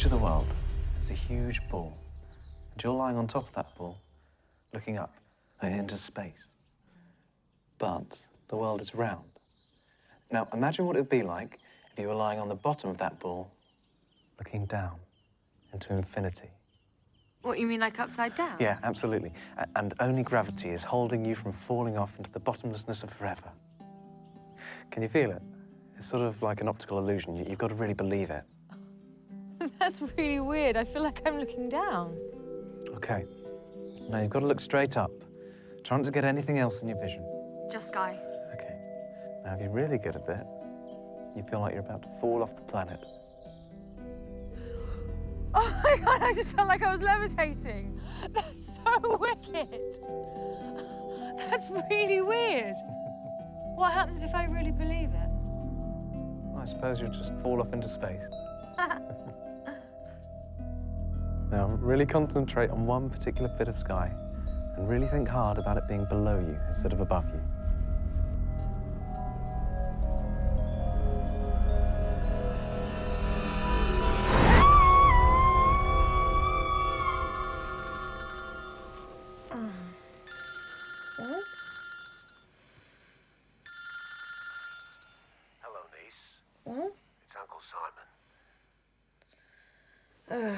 Picture the world as a huge ball, and you're lying on top of that ball, looking up and into space. But the world is round. Now, imagine what it would be like if you were lying on the bottom of that ball, looking down into infinity. What, you mean like upside down? Yeah, absolutely. And only gravity is holding you from falling off into the bottomlessness of forever. Can you feel it? It's sort of like an optical illusion. You've got to really believe it. That's really weird. I feel like I'm looking down. Okay. Now you've got to look straight up. Try not to get anything else in your vision. Just sky. Okay. Now, if you're really good at it, you feel like you're about to fall off the planet. Oh my God, I just felt like I was levitating. That's so wicked. That's really weird. What happens if I really believe it? I suppose you'll just fall off into space. Now, really concentrate on one particular bit of sky and really think hard about it being below you instead of above you. Hello, niece. What? It's Uncle Simon.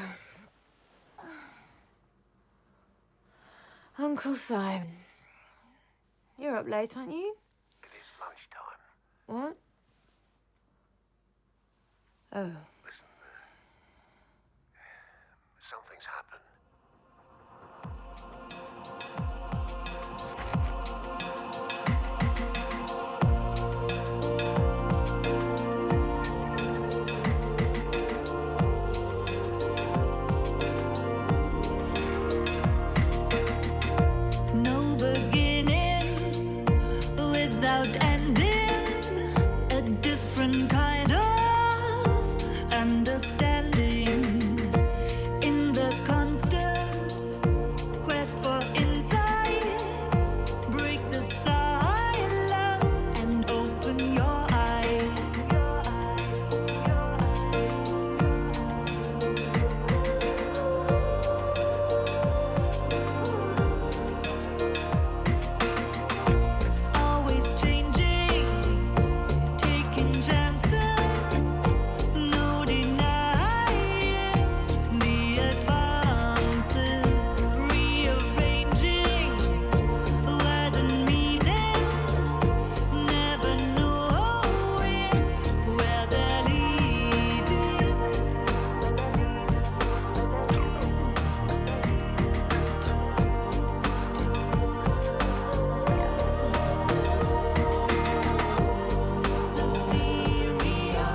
Uncle Simon. You're up late, aren't you? It is lunchtime. What? Oh. Listen, something's happened. No beginning without ending, a different kind of understanding in the constant quest for insight. Break the silence and open your eyes. Always changing, taking chances, no denying the advances, rearranging words and meaning, never knowing where they're leading. The theory of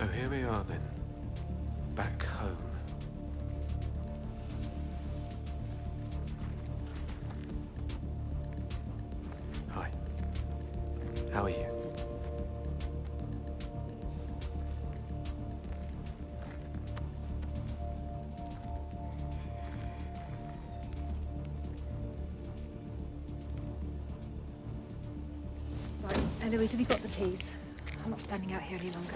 So here we are then, back home. Hi. How are you? Right, Eloise, have you got the keys? I'm not standing out here any longer.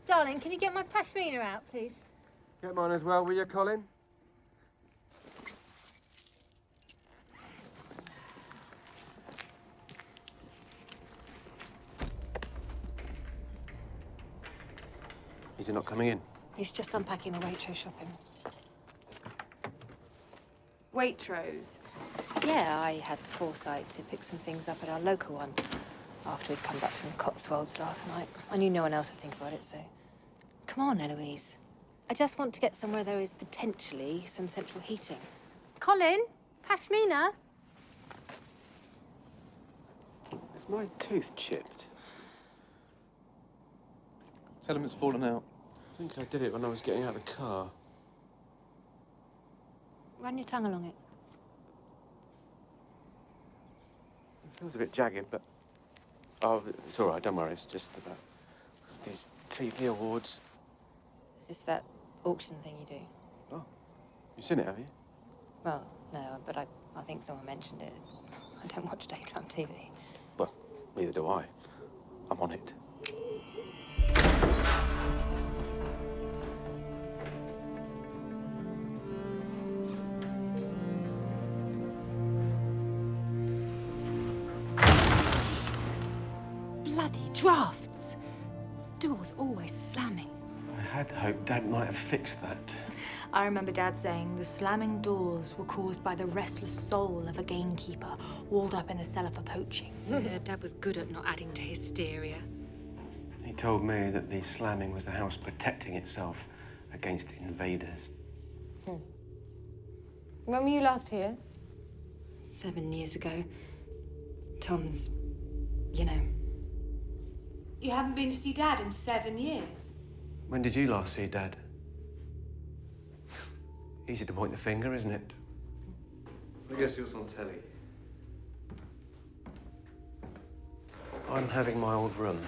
Darling, can you get my pashmina out, please? Get mine as well, will you, Colin? Is he not coming in? He's just unpacking the Waitrose shopping. Waitrose. Yeah, I had the foresight to pick some things up at our local one after we'd come back from the Cotswolds last night. I knew no one else would think about it, so... Come on, Eloise. I just want to get somewhere there is potentially some central heating. Colin, Pashmina. Is my tooth chipped? Tell him it's fallen out. I think I did it when I was getting out of the car. Run your tongue along it. It feels a bit jagged, but... Oh, it's all right, don't worry. It's just about these TV awards. Is this that auction thing you do? Oh, you've seen it, have you? Well, no, but I think someone mentioned it. I don't watch daytime TV. Well, neither do I. I'm on it. Bloody drafts. Doors always slamming. I had hoped Dad might have fixed that. I remember Dad saying the slamming doors were caused by the restless soul of a gamekeeper walled up in a cellar for poaching. Yeah, Dad was good at not adding to hysteria. He told me that the slamming was the house protecting itself against invaders. When were you last here? 7 years ago. Tom's, you know. You haven't been to see Dad in 7 years. When did you last see Dad? Easy to point the finger, isn't it? I guess he was on telly. I'm having my old room.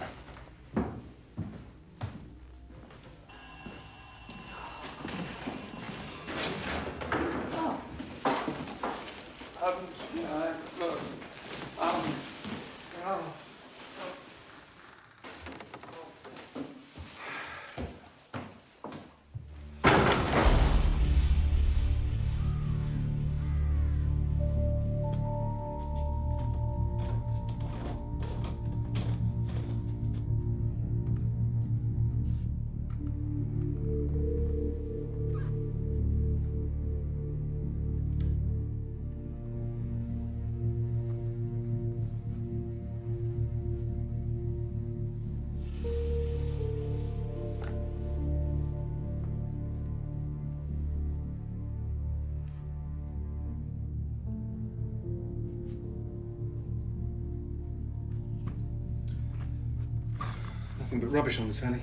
Nothing but rubbish on the telly.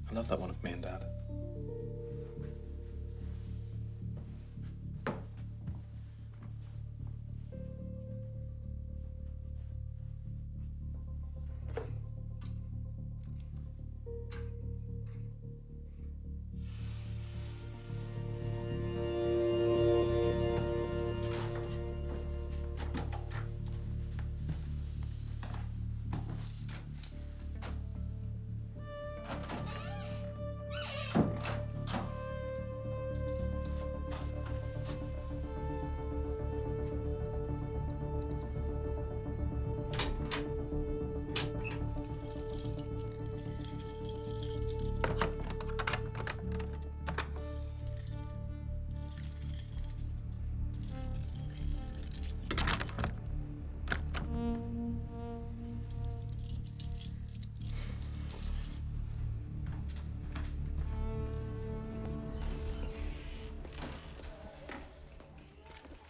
I love that one of me and Dad.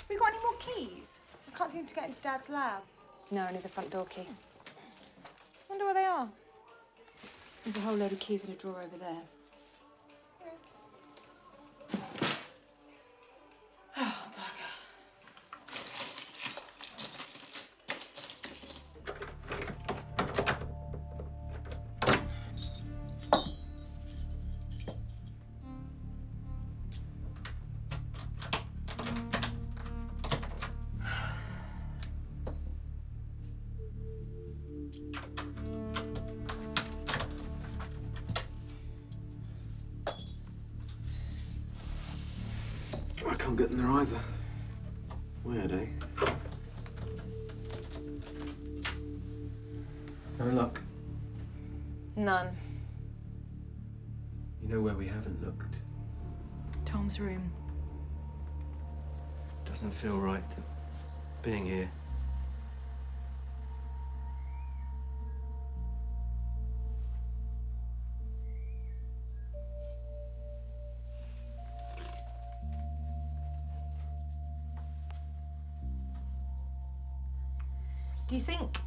We got any more keys? I can't seem to get into Dad's lab. No, only the front door key. Wonder where they are. There's a whole load of keys in a drawer over there. can't get in there either. Weird, eh? No luck. None. You know where we haven't looked? Tom's room. Doesn't feel right being here. Do you think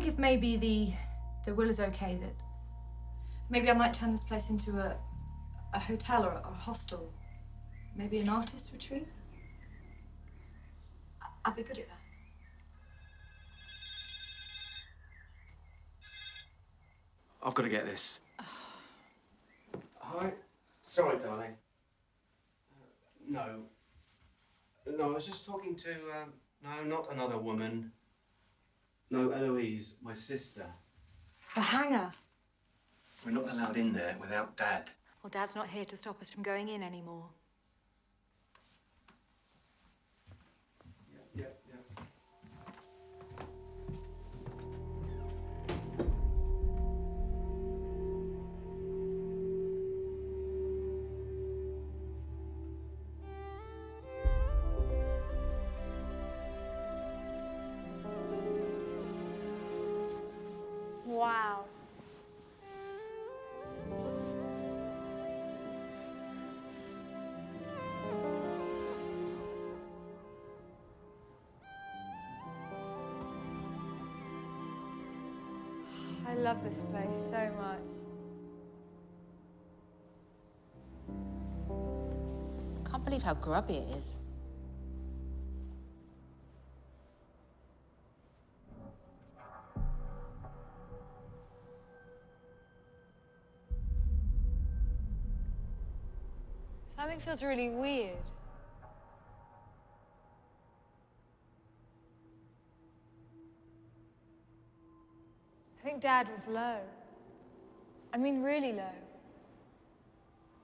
if maybe the will is okay, that maybe I might turn this place into a hotel or a hostel? Maybe an artist retreat? I'd be good at that. I've got to get this. Hi. Sorry, darling. No. No, I was just talking to, no, not another woman. No, Eloise, my sister. The hangar. We're not allowed in there without Dad. Well, Dad's not here to stop us from going in anymore. Yeah. Wow. I love this place so much. Can't believe how grubby it is. Something feels really weird. I think Dad was low. I mean, really low.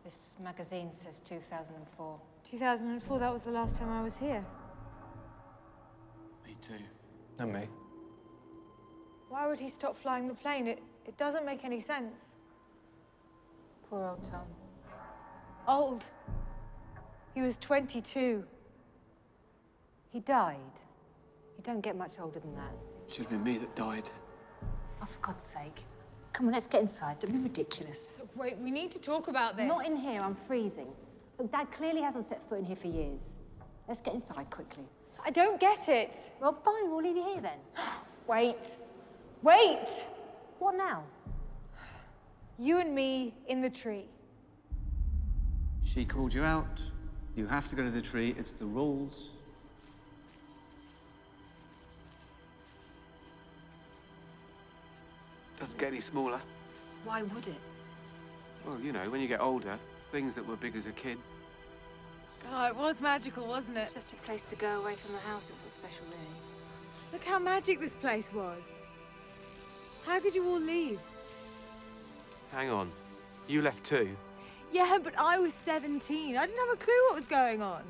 This magazine says 2004. 2004, that was the last time I was here. Me too. And me. Why would he stop flying the plane? It doesn't make any sense. Poor old Tom. Old. He was 22. He died. You don't get much older than that. Should have been me that died. Oh, for God's sake. Come on, let's get inside. Don't be ridiculous. Look, wait, we need to talk about this. Not in here, I'm freezing. Look, Dad clearly hasn't set foot in here for years. Let's get inside quickly. I don't get it. Well, fine, we'll leave you here then. Wait. Wait! What now? You and me in the tree. She called you out. You have to go to the tree. It's the rules. Doesn't get any smaller. Why would it? Well, you know, when you get older, things that were big as a kid. Oh, it was magical, wasn't It's it? just a place to go away from the house. It was special, really. Look how magic this place was. How could you all leave? Hang on. You left too? Yeah, but I was 17. I didn't have a clue what was going on.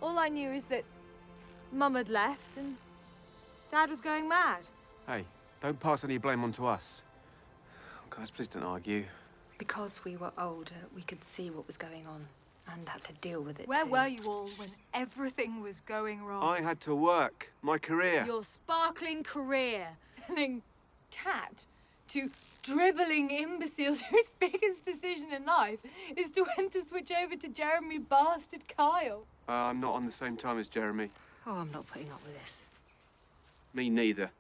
All I knew is that Mum had left and Dad was going mad. Hey, don't pass any blame on to us. Guys, please don't argue. Because we were older, we could see what was going on and had to deal with it Where too. were you all when everything was going wrong? I had to work. My career. Your sparkling career, selling tat to dribbling imbeciles whose biggest decision in life is to when to switch over to Jeremy Bastard Kyle. I'm not on the same time as Jeremy. Oh, I'm not putting up with this. Me neither.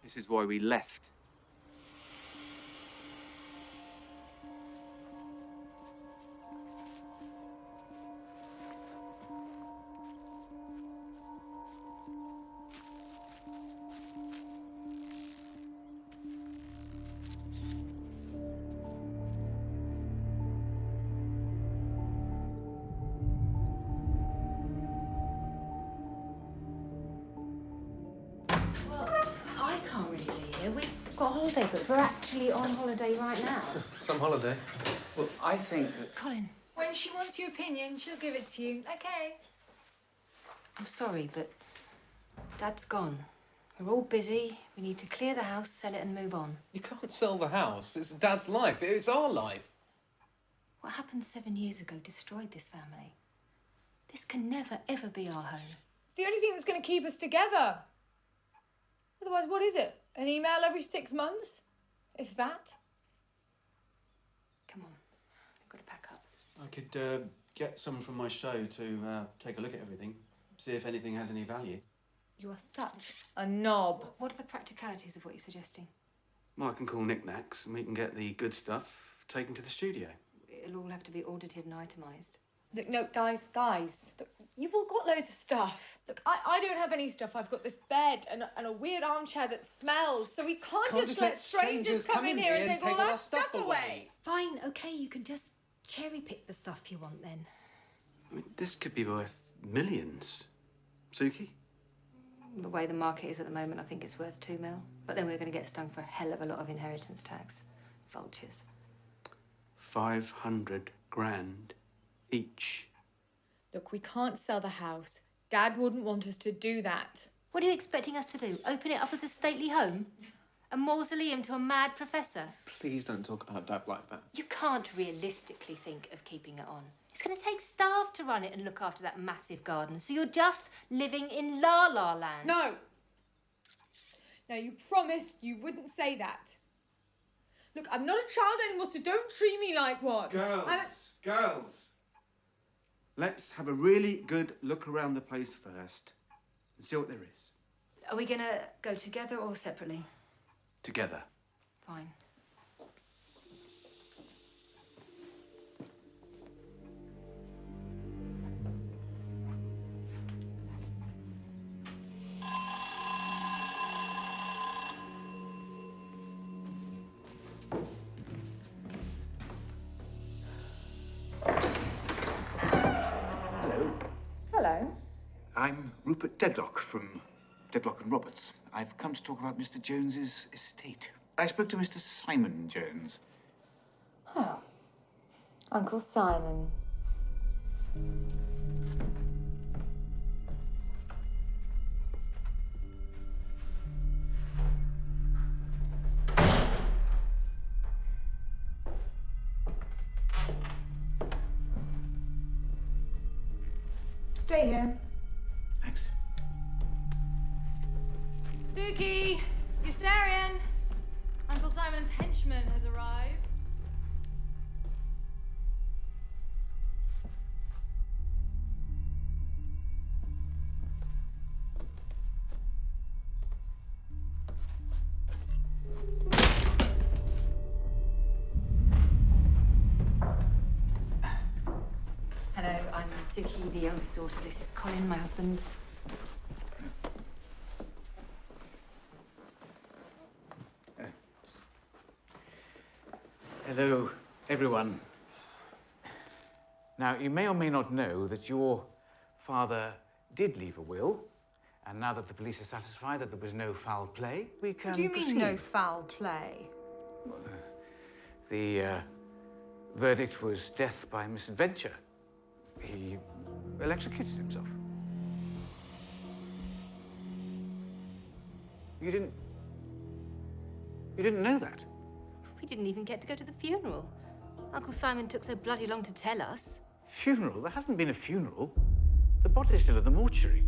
This is why we left. Well, I can't really be here. We've got a holiday booked. We're actually on holiday right now. Some holiday. Well, I think that... Colin, When she wants your opinion, she'll give it to you. Okay. I'm sorry, but Dad's gone. We're all busy. We need to clear the house, sell it and move on. You can't sell the house. It's Dad's life. It's our life. What happened 7 years ago destroyed this family. This can never, ever be our home. It's the only thing that's going to keep us together. Otherwise, what is it? An email every 6 months? If that? Come on, we've got to pack up. I could get someone from my show to take a look at everything, see if anything has any value. You are such a knob. What are the practicalities of what you're suggesting? Well, I can call knickknacks and we can get the good stuff taken to the studio. It'll all have to be audited and itemised. Look, no, guys. Look, you've all got loads of stuff. Look, I don't have any stuff. I've got this bed and a weird armchair that smells. So we can't just let strangers come in here and take all our stuff away. Fine, okay, you can just cherry pick the stuff you want then. I mean, this could be worth millions. Suki? The way the market is at the moment, I think it's worth 2 mil. But then we're going to get stung for a hell of a lot of inheritance tax. Vultures. 500 grand each. Look, we can't sell the house. Dad wouldn't want us to do that. What are you expecting us to do? Open it up as a stately home? A mausoleum to a mad professor? Please don't talk about Dad like that. You can't realistically think of keeping it on. It's going to take staff to run it and look after that massive garden, so you're just living in la-la land. No! Now, you promised you wouldn't say that. Look, I'm not a child anymore, so don't treat me like one. Girls. Let's have a really good look around the place first and see what there is. Are we going to go together or separately? Together. Fine. Hello. I'm Rupert Dedlock from Dedlock and Roberts. I've come to talk about Mr. Jones's estate. I spoke to Mr. Simon Jones. Oh. Uncle Simon. Stay here. Thanks. Suki! Yossarian! Uncle Simon's henchman has arrived. Hello, I'm Suki, the eldest daughter. This is Colin, my husband. Hello, everyone. Now, you may or may not know that your father did leave a will, and now that the police are satisfied that there was no foul play, we can What do you proceed. mean, no foul play? The verdict was death by misadventure. He electrocuted himself. You didn't know that? We didn't even get to go to the funeral. Uncle Simon took so bloody long to tell us. Funeral? There hasn't been a funeral. The body's still at the mortuary.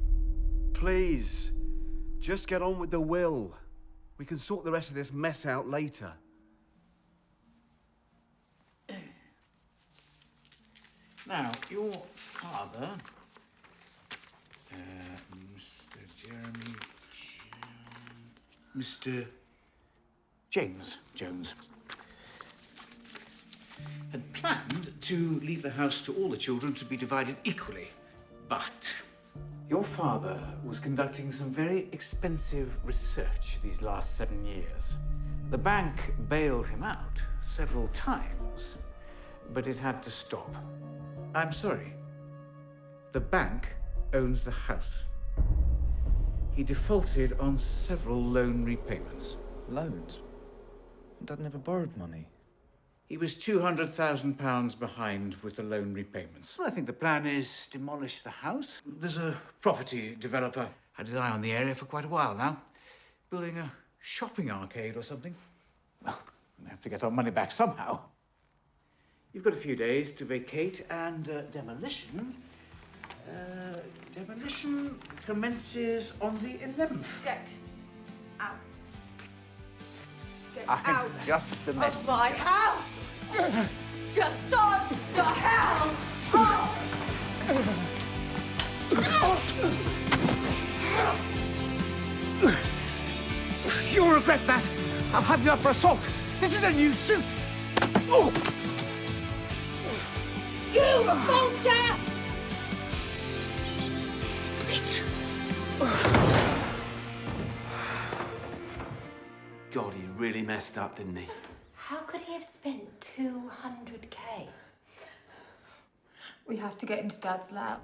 Please, just get on with the will. We can sort the rest of this mess out later. Now, your father, Mr. Jeremy, Mr. James Jones, had planned to leave the house to all the children to be divided equally. But your father was conducting some very expensive research these last 7 years. The bank bailed him out several times, but it had to stop. I'm sorry. The bank owns the house. He defaulted on several loan repayments. Loans? Dad never borrowed money. He was £200,000 behind with the loan repayments. Well, I think the plan is demolish the house. There's a property developer had his eye on the area for quite a while now, building a shopping arcade or something. Well, we have to get our money back somehow. You've got a few days to vacate, and demolition commences on the 11th. Get out. Get I'm out just the of messenger. my house! Just sod the hell up! You'll regret that. I'll have you up for assault. This is a new suit. Oh! You vulture! It's... God, he really messed up, didn't he? How could he have spent 200K? We have to get into Dad's lab.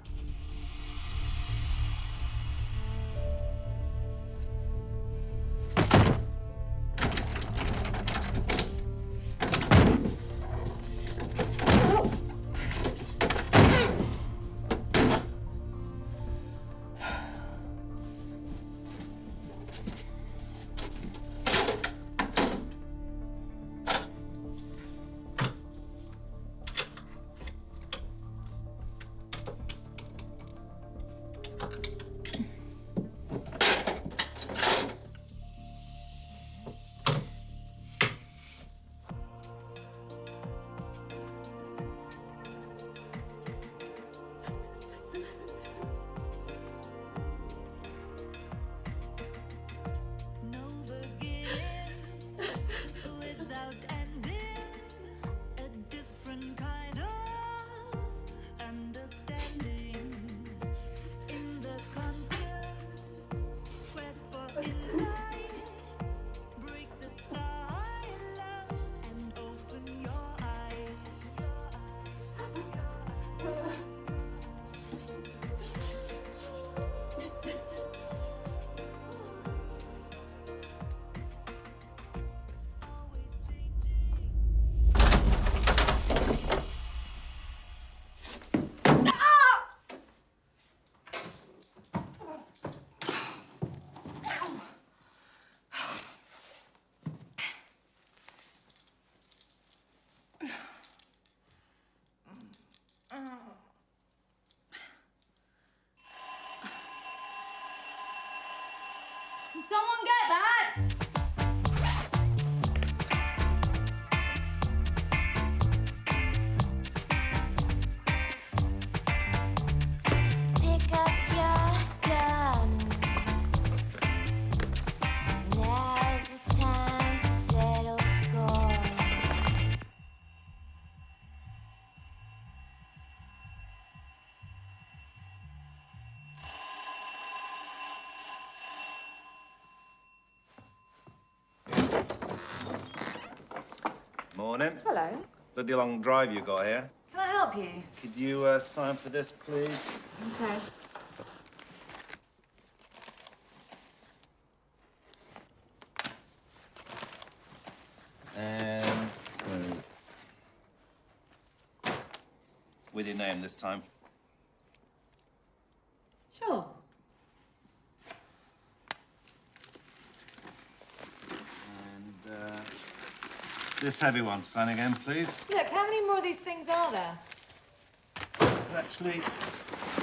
Can someone get that? Pick up your guns. Now's the time to settle scores. Morning. Hello. Bloody long drive you got here. Can I help you? Could you sign for this, please? Okay. And with your name this time. Sure. And this heavy one, sign again, please. Look, how many more of these things are there? Actually,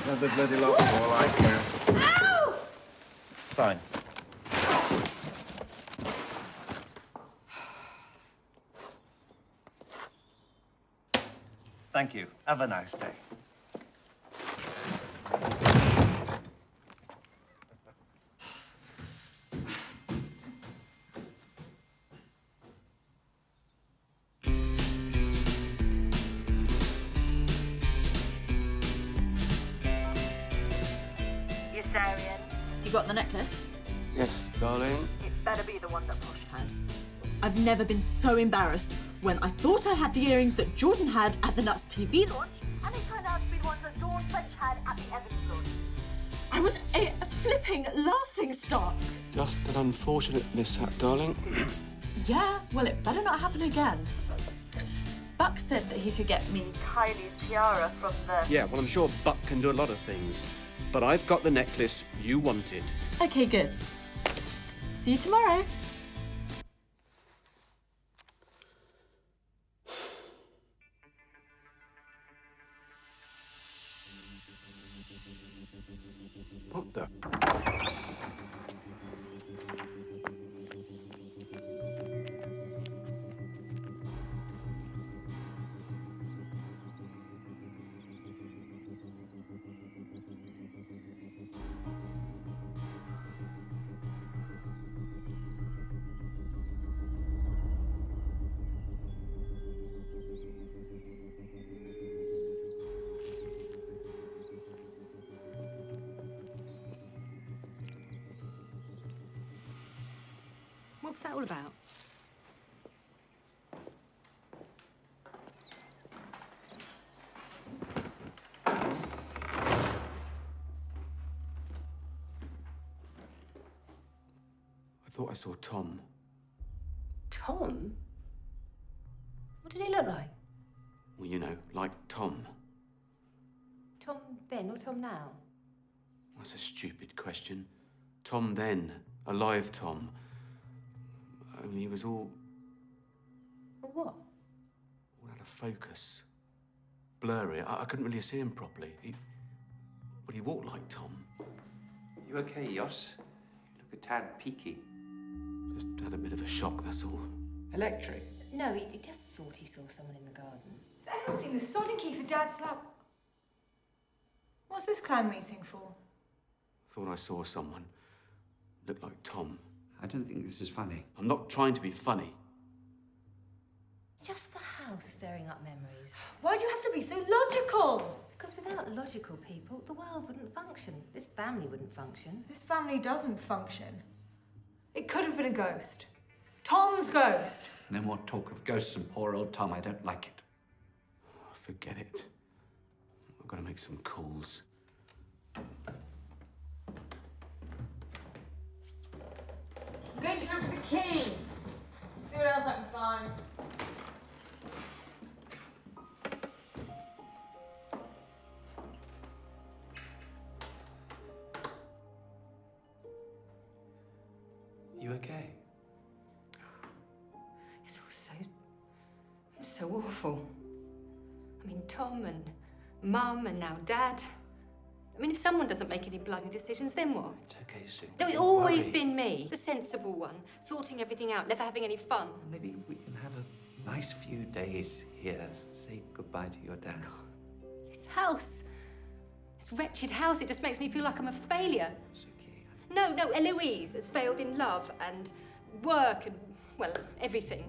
another bloody lot more like you. Ow! Sign. Thank you. Have a nice day. Yes, Arian. You got the necklace? Yes, darling. It better be the one that Posh had. I've never been so embarrassed when I thought I had the earrings that Jordan had at the Nuts TV launch. And it turned out to be the ones that Dawn French had at the Evans launch. I was a flipping laughing stock. Just an unfortunate mishap, darling. Yeah, well, it better not happen again. Buck said that he could get me Kylie's tiara from the... Yeah, well, I'm sure Buck can do a lot of things. But I've got the necklace you wanted. Okay, good. See you tomorrow. What the? What's that all about? I thought I saw Tom. Tom? What did he look like? Well, you know, like Tom. Tom then or Tom now? That's a stupid question. Tom then, alive Tom. Only he was all What? out of focus. Blurry. I couldn't really see him properly. He walked like Tom. You okay, Jos? You look a tad peaky. Just had a bit of a shock, that's all. Electric? No, he just thought he saw someone in the garden. Has anyone seen the sodding key for Dad's lap? What's this clan meeting for? Thought I saw someone. Looked like Tom. I don't think this is funny. I'm not trying to be funny. It's just the house stirring up memories. Why do you have to be so logical? Because without logical people, the world wouldn't function. This family wouldn't function. This family doesn't function. It could have been a ghost. Tom's ghost. No more talk of ghosts and poor old Tom. I don't like it. Forget it. I've got to make some calls. I'm going to look for the key. See what else I can find. You okay? It's all so awful. I mean, Tom and Mum and now Dad. I mean, if someone doesn't make any bloody decisions, then what? It's okay, Sue. It's Don't always worry. been me, the sensible one, sorting everything out, never having any fun. Maybe we can have a nice few days here. Say goodbye to your dad. This house, this wretched house, it just makes me feel like I'm a failure. It's okay. No, Eloise has failed in love and work and, well, everything.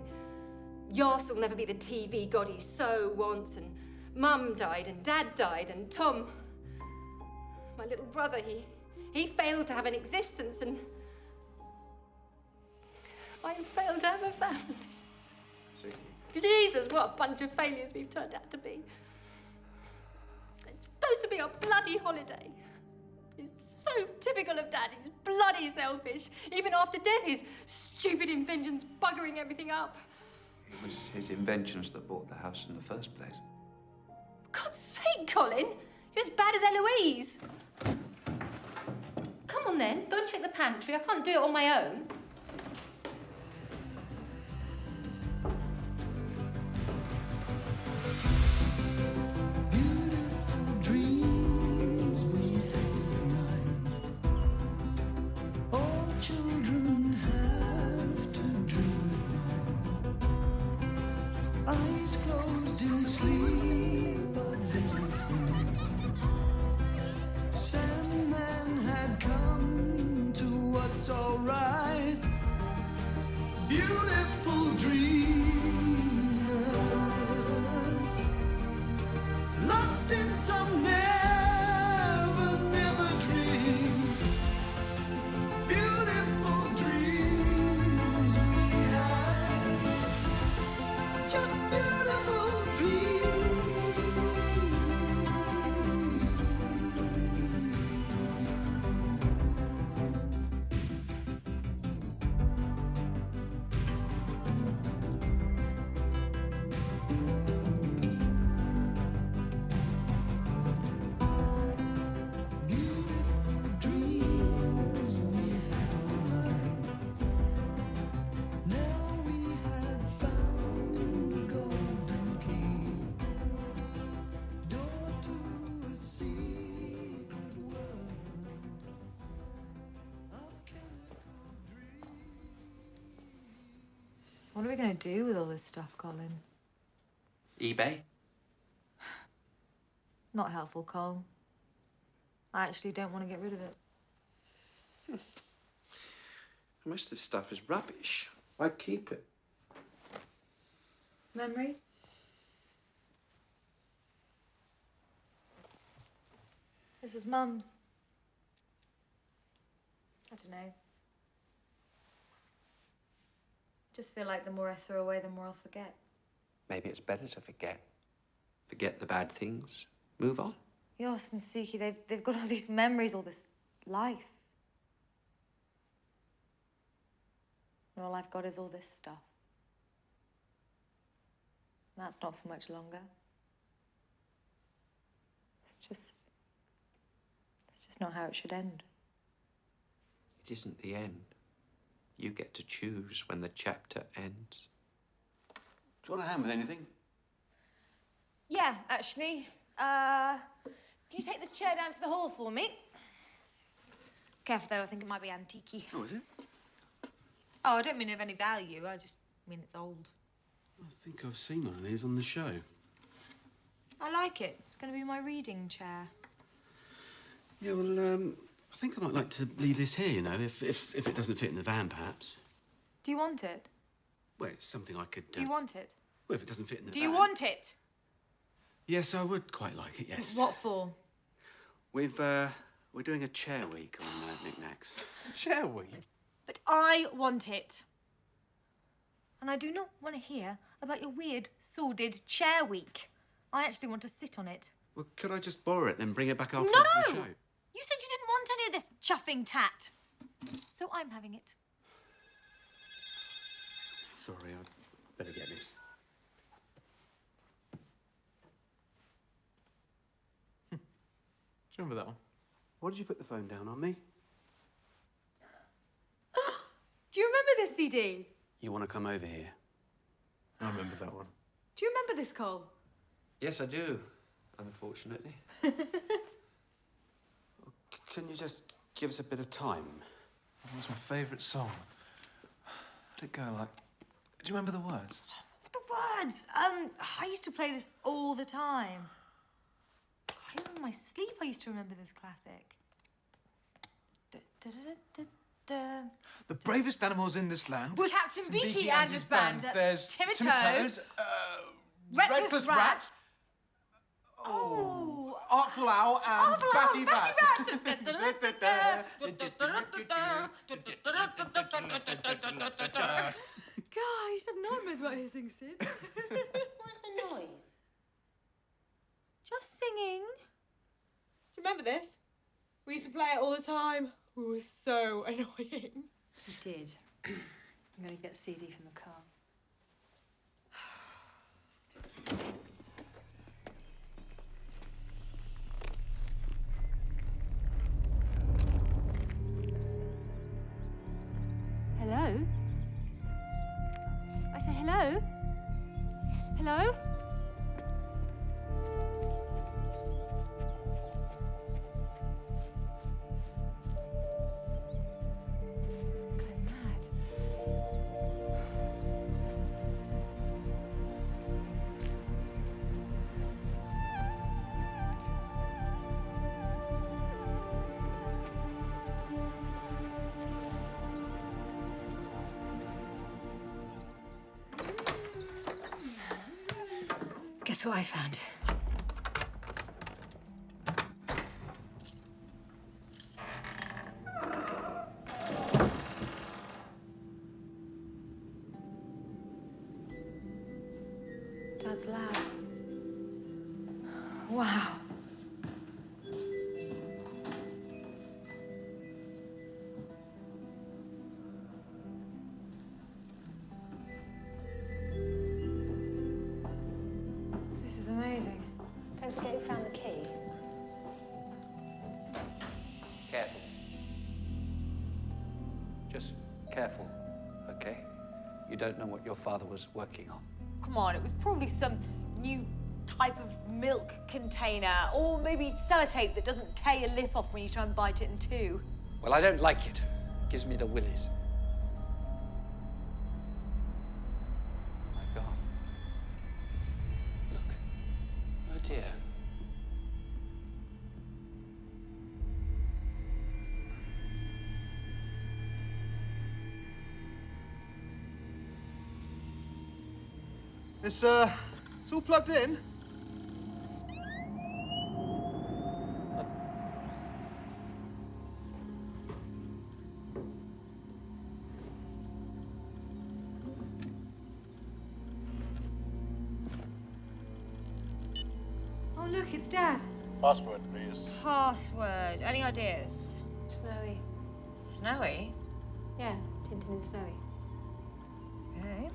Jos will never be the TV god he so wants, and Mum died and Dad died, and Tom, my little brother, he failed to have an existence, and I failed to have a family. Jesus, what a bunch of failures we've turned out to be. It's supposed to be a bloody holiday. It's so typical of Dad. He's bloody selfish. Even after death, his stupid inventions buggering everything up. It was his inventions that bought the house in the first place. For God's sake, Colin! You're as bad as Eloise. Come on then, go and check the pantry. I can't do it on my own. Eyes closed in sleep, but innocence. Sandman had come to us, all right. Beautiful dreamers, lost in some never dream. Beautiful dreams we had. Just beautiful dreams. What are we going to do with all this stuff, Colin? eBay? Not helpful, Cole. I actually don't want to get rid of it. Most of the stuff is rubbish. Why keep it? Memories? This was Mum's. I don't know. Just feel like the more I throw away, the more I'll forget. Maybe it's better to forget. Forget the bad things. Move on. Yoss and Suki, they've got all these memories, all this life. And all I've got is all this stuff. And that's not for much longer. It's just not how it should end. It isn't the end. You get to choose when the chapter ends. Do you want a hand with anything? Yeah, actually. Can you take this chair down to the hall for me? Careful, though. I think it might be antique-y. Oh, is it? Oh, I don't mean of any value. I just mean it's old. I think I've seen one of these on the show. I like it. It's going to be my reading chair. Yeah, well, I think I might like to leave this here, you know, if it doesn't fit in the van, perhaps. Do you want it? Well, it's something I could... Do you want it? Well, if it doesn't fit in the van... Do you want it? Yes, I would quite like it, yes. What for? We're doing a chair week on Knickknacks. Chair week? But I want it. And I do not want to hear about your weird, sordid chair week. I actually want to sit on it. Well, could I just borrow it, then bring it back after No! the show? You said you didn't want any of this chuffing tat. So I'm having it. Sorry, I'd better get this. Do you remember that one? Why did you put the phone down on me? Do you remember this CD? You want to come over here? I remember that one. Do you remember this, Cole? Yes, I do, unfortunately. Can you just give us a bit of time? That was my favourite song. Let it go, like... Do you remember the words? The words! I used to play this all the time. Even in my sleep, I used to remember this classic. The bravest animals in this land. With Captain Beaky and his band. There's Timid Timid Toad, Toad, Reckless Rat. Oh, Artful Owl and Batty Bat. God, I used to have nightmares about hissing, Sid. What's the noise? Just singing. Do you remember this? We used to play it all the time. We were so annoying. You did. I'm going to get a CD from the car. Hello? I say hello? Hello? Going mad. Guess what I found? Dad's lab. Wow. This is amazing. Don't forget you found the key. Careful. Just careful, okay? You don't know what your father was working on. Come on, it was probably some new type of milk container, or maybe sellotape that doesn't tear your lip off when you try and bite it in two. Well, I don't like it. It gives me the willies. idea. It's all plugged in. Oh, look, it's Dad. Password, please. Password. Any ideas? Snowy. Snowy? Yeah, Tintin and Snowy. Okay.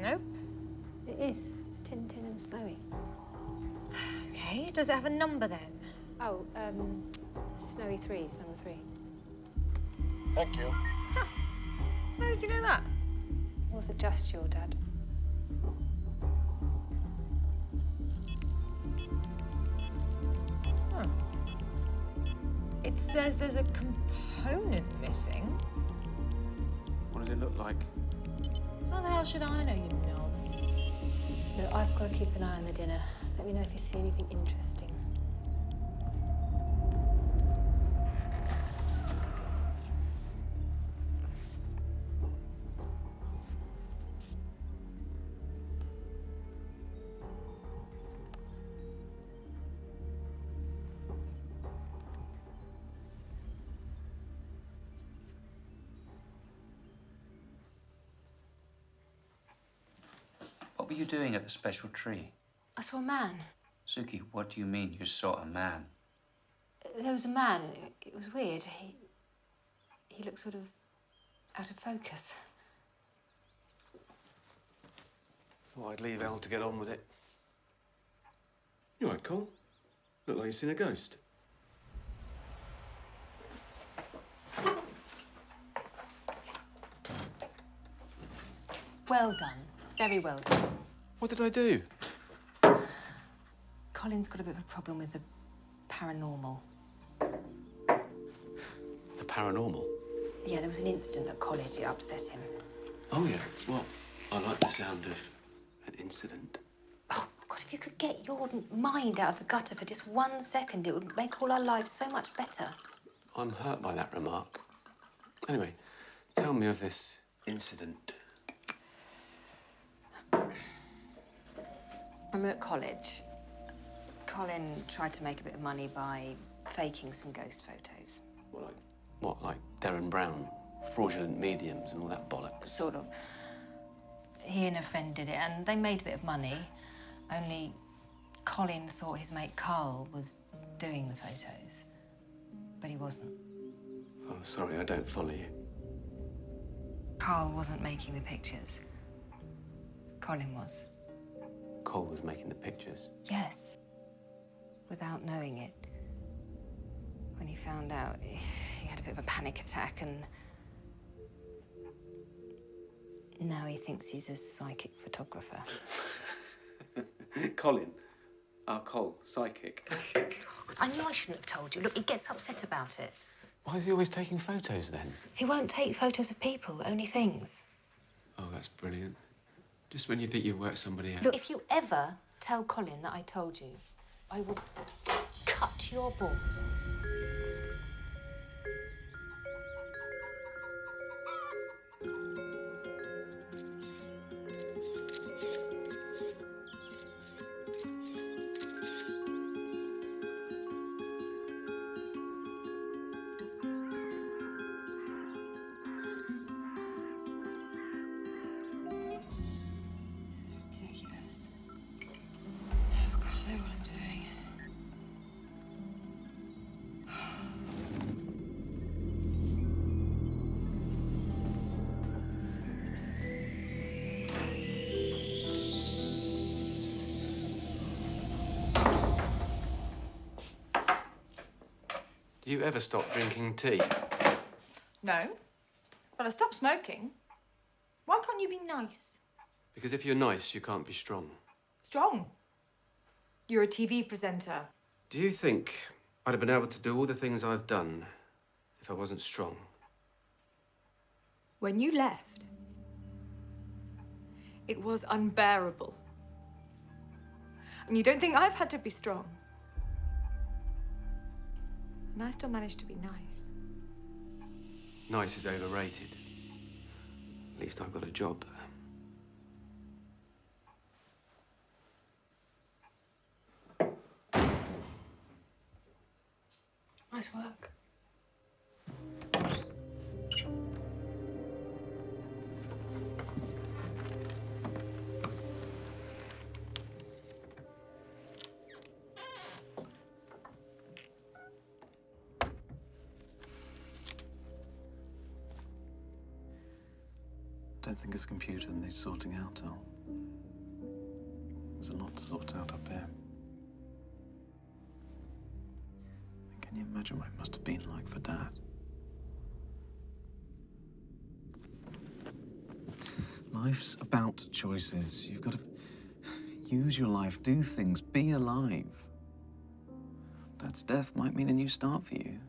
Nope. It is. It's Tintin and Snowy. Okay, does it have a number then? Oh, Snowy 3 is number 3. Thank you. How did you know that? Was it just your dad? Huh. It says there's a component missing. What does it look like? How the hell should I know, you knob? Look, I've got to keep an eye on the dinner. Let me know if you see anything interesting. What were you doing at the special tree? I saw a man. Suki, what do you mean you saw a man? There was a man. It was weird. He looked sort of out of focus. Thought I'd leave Elle to get on with it. You all right, Cole? Look like you've seen a ghost. Well done. Very well done. What did I do? Colin's got a bit of a problem with the paranormal. The paranormal? Yeah, there was an incident at college. It upset him. Oh, yeah. Well, I like the sound of an incident. Oh, God, if you could get your mind out of the gutter for just 1 second, it would make all our lives so much better. I'm hurt by that remark. Anyway, tell me of this incident. When we were at college, Colin tried to make a bit of money by faking some ghost photos. Like Derren Brown, fraudulent mediums and all that bollocks? Sort of. He and a friend did it, and they made a bit of money, only Colin thought his mate Carl was doing the photos, but he wasn't. Oh, sorry, I don't follow you. Carl wasn't making the pictures. Colin was. Cole was making the pictures? Yes. Without knowing it. When he found out, he had a bit of a panic attack, and now he thinks he's a psychic photographer. Colin? Cole, psychic. I knew I shouldn't have told you. Look, he gets upset about it. Why is he always taking photos, then? He won't take photos of people, only things. Oh, that's brilliant. Just when you think you've worked somebody out. Look, if you ever tell Colin that I told you, I will cut your balls off. Do you ever stop drinking tea? No. But I stopped smoking. Why can't you be nice? Because if you're nice, you can't be strong. Strong? You're a TV presenter. Do you think I'd have been able to do all the things I've done if I wasn't strong? When you left, It was unbearable. And you don't think I've had to be strong? And I still managed to be nice. Nice is overrated. At least I've got a job. Nice work. I don't think it's a computer that needs sorting out, Al. There's a lot to sort out up here. Can you imagine what it must have been like for Dad? Life's about choices. You've got to use your life, do things, be alive. Dad's death might mean a new start for you.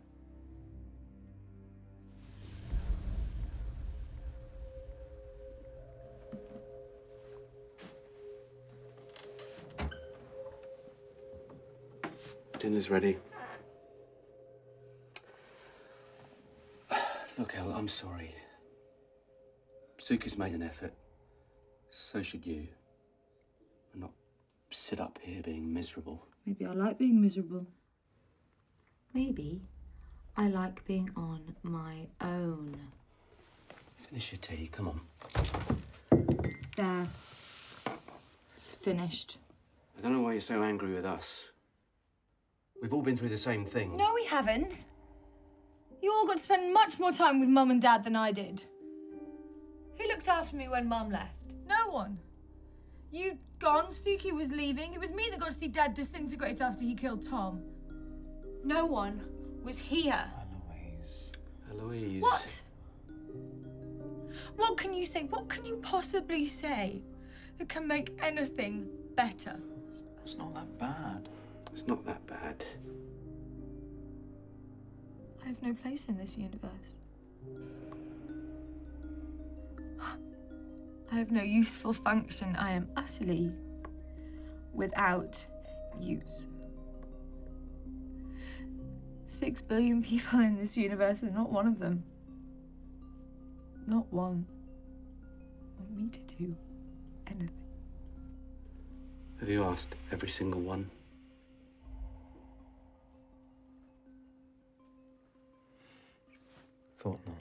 Dinner's ready. Look, Elle, I'm sorry. Suki's made an effort. So should you. And not sit up here being miserable. Maybe I like being miserable. Maybe I like being on my own. Finish your tea, come on. There. It's finished. I don't know why you're so angry with us. We've all been through the same thing. No, we haven't. You all got to spend much more time with Mum and Dad than I did. Who looked after me when Mum left? No one. You'd gone, Suki was leaving. It was me that got to see Dad disintegrate after he killed Tom. No one was here. Eloise. Eloise. What? What can you say? What can you possibly say that can make anything better? It's not that bad. It's not that bad. I have no place in this universe. I have no useful function. I am utterly without use. 6 billion people in this universe and not one of them. Not one. Want me to do anything. Have you asked every single one? Thought not.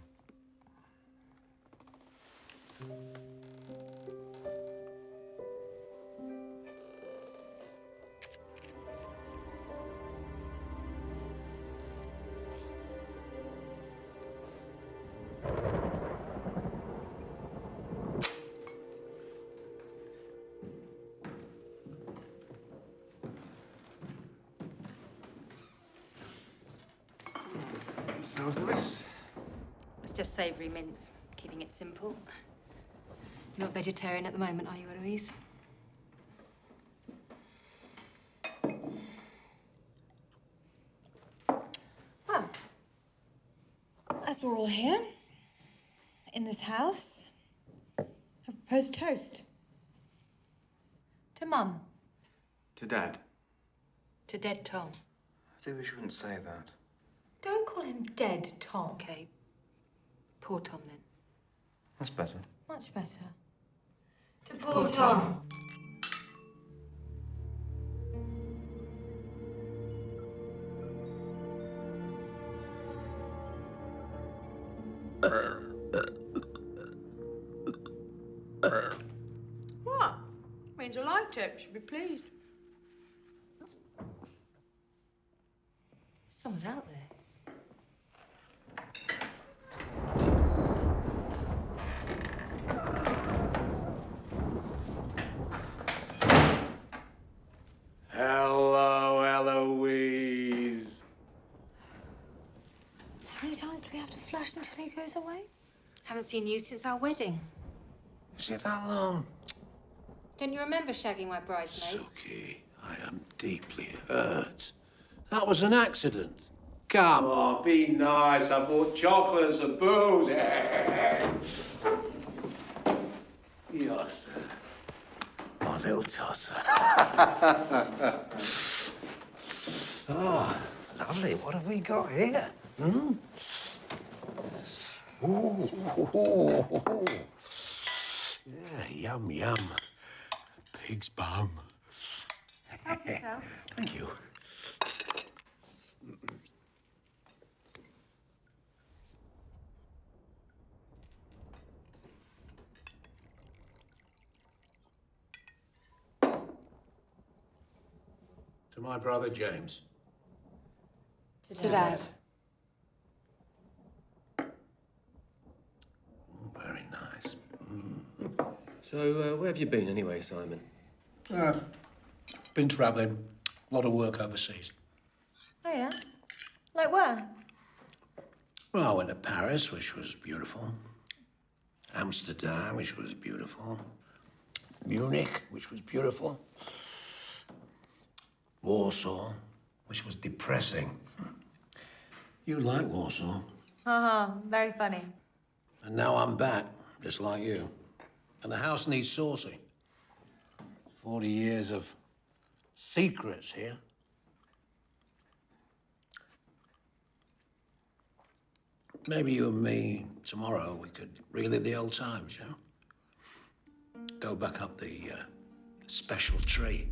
Smells nice. It's just savoury mince, keeping it simple. You're not vegetarian at the moment, are you, Eloise? Well, as we're all here, in this house, I propose a toast. To Mum. To Dad. To dead Tom. I do wish you wouldn't say that. Don't call him dead Tom. Okay. Poor Tom, then. That's better. Much better. To poor Tom. What? Means I liked it. Should be pleased. Someone's out there. Hello, Eloise. How many times do we have to flush until he goes away? Haven't seen you since our wedding. Is it that long? Don't you remember shagging my bridesmaid? Suki, I am deeply hurt. That was an accident. Come on, be nice. I bought chocolates and booze. Yes. tosser. Oh, lovely. What have we got here? Hmm? Ooh. Yeah, yum, yum. Pig's bum. Help yourself. Thank you. To my brother James. To Dad. Very nice. So, where have you been anyway, Simon? Been travelling. A lot of work overseas. Oh, yeah? Like where? Well, I went to Paris, which was beautiful. Amsterdam, which was beautiful. Munich, which was beautiful. Warsaw, which was depressing. You like Warsaw. Very funny. And now I'm back, just like you. And the house needs saucing. 40 years of secrets here. Maybe you and me, tomorrow, we could relive the old times, you know? Go back up the special tree.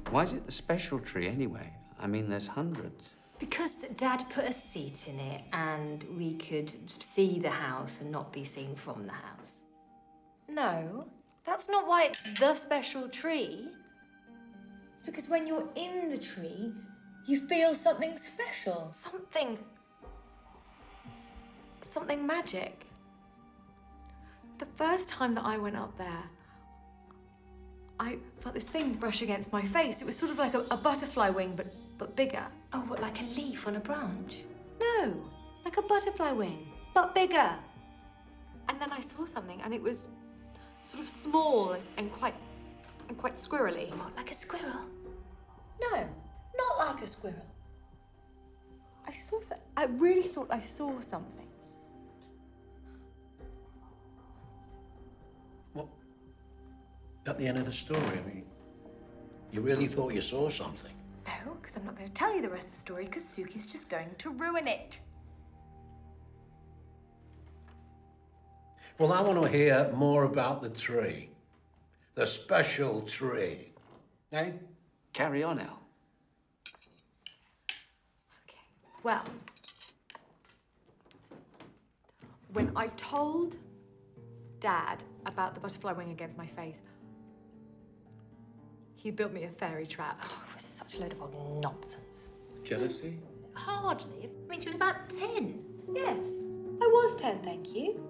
Why is it the special tree, anyway? I mean, there's hundreds. Because Dad put a seat in it and we could see the house and not be seen from the house. No, that's not why it's the special tree. It's because when you're in the tree, you feel something special. Something magic. The first time that I went up there, I felt this thing brush against my face. It was sort of like a butterfly wing, but bigger. Oh, what, like a leaf on a branch? No, like a butterfly wing, but bigger. And then I saw something, and it was sort of small and quite squirrely. What, like a squirrel? No, not like a squirrel. I really thought I saw something. What? At the end of the story, I mean, you really thought you saw something? No, because I'm not going to tell you the rest of the story, because Suki's just going to ruin it. Well, I want to hear more about the tree. The special tree. Eh? Carry on, El. Okay, well, when I told Dad about the butterfly wing against my face, he built me a fairy trap. Oh, it was such a load of old nonsense. Jealousy? Hardly. I mean, she was about 10. Yes, I was 10, thank you.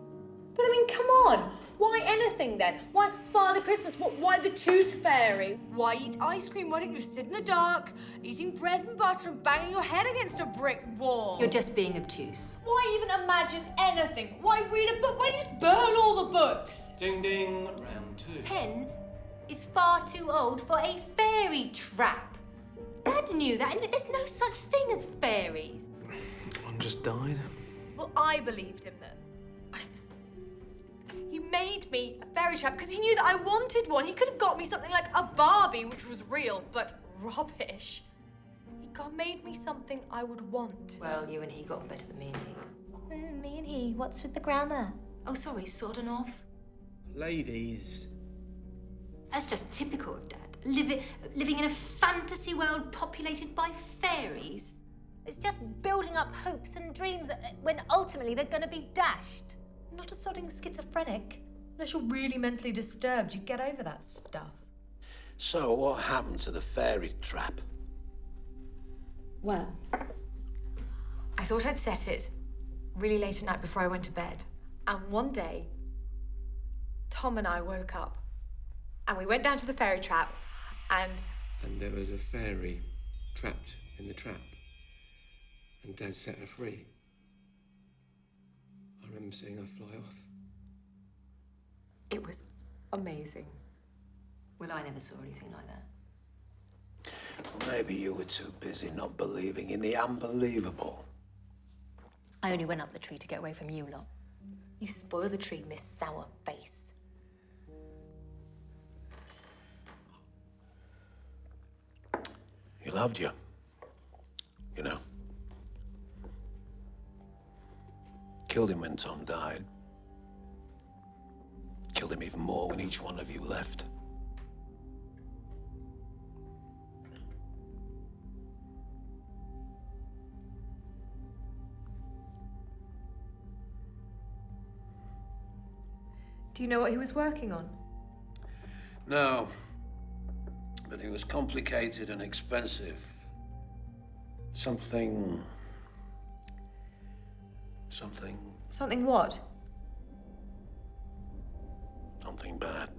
But I mean, come on. Why anything then? Why Father Christmas? Why the Tooth Fairy? Why eat ice cream? Why don't you sit in the dark, eating bread and butter and banging your head against a brick wall? You're just being obtuse. Why even imagine anything? Why read a book? Why don't you just burn all the books? Ding ding, round 2. 10 is far too old for a fairy trap. Dad knew that, and there's no such thing as fairies. One just died. Well, I believed him then. He made me a fairy trap because he knew that I wanted one. He could have got me something like a Barbie, which was real, but rubbish. He made me something I would want. Well, you and he got on better than me and he. Me and he, what's with the grammar? Oh, sorry, sodding off. Ladies. That's just typical of Dad. Living in a fantasy world populated by fairies. It's just building up hopes and dreams when ultimately they're going to be dashed. I'm not a sodding schizophrenic. Unless you're really mentally disturbed, you get over that stuff. So, what happened to the fairy trap? Well, I thought I'd set it really late at night before I went to bed. And one day, Tom and I woke up and we went down to the fairy trap and there was a fairy trapped in the trap. And Dad set her free. I remember seeing her fly off. it was amazing. Well, I never saw anything like that. Well, maybe you were too busy not believing in the unbelievable. I only went up the tree to get away from you lot. You spoil the tree, Miss Sour Face. loved you. You know. Killed him when Tom died. Killed him even more when each one of you left. Do you know what he was working on? No. But it was complicated and expensive. Something Something what? Something bad.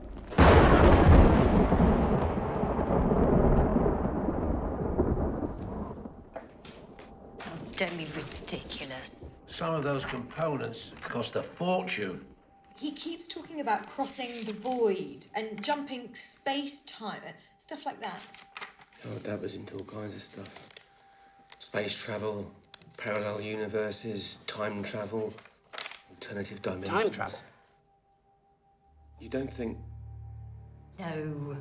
Don't be ridiculous. Some of those components cost a fortune. He keeps talking about crossing the void and jumping space-time and stuff like that. Oh, Dad was into all kinds of stuff. Space travel, parallel universes, time travel, alternative dimensions. Time travel? You don't think... No.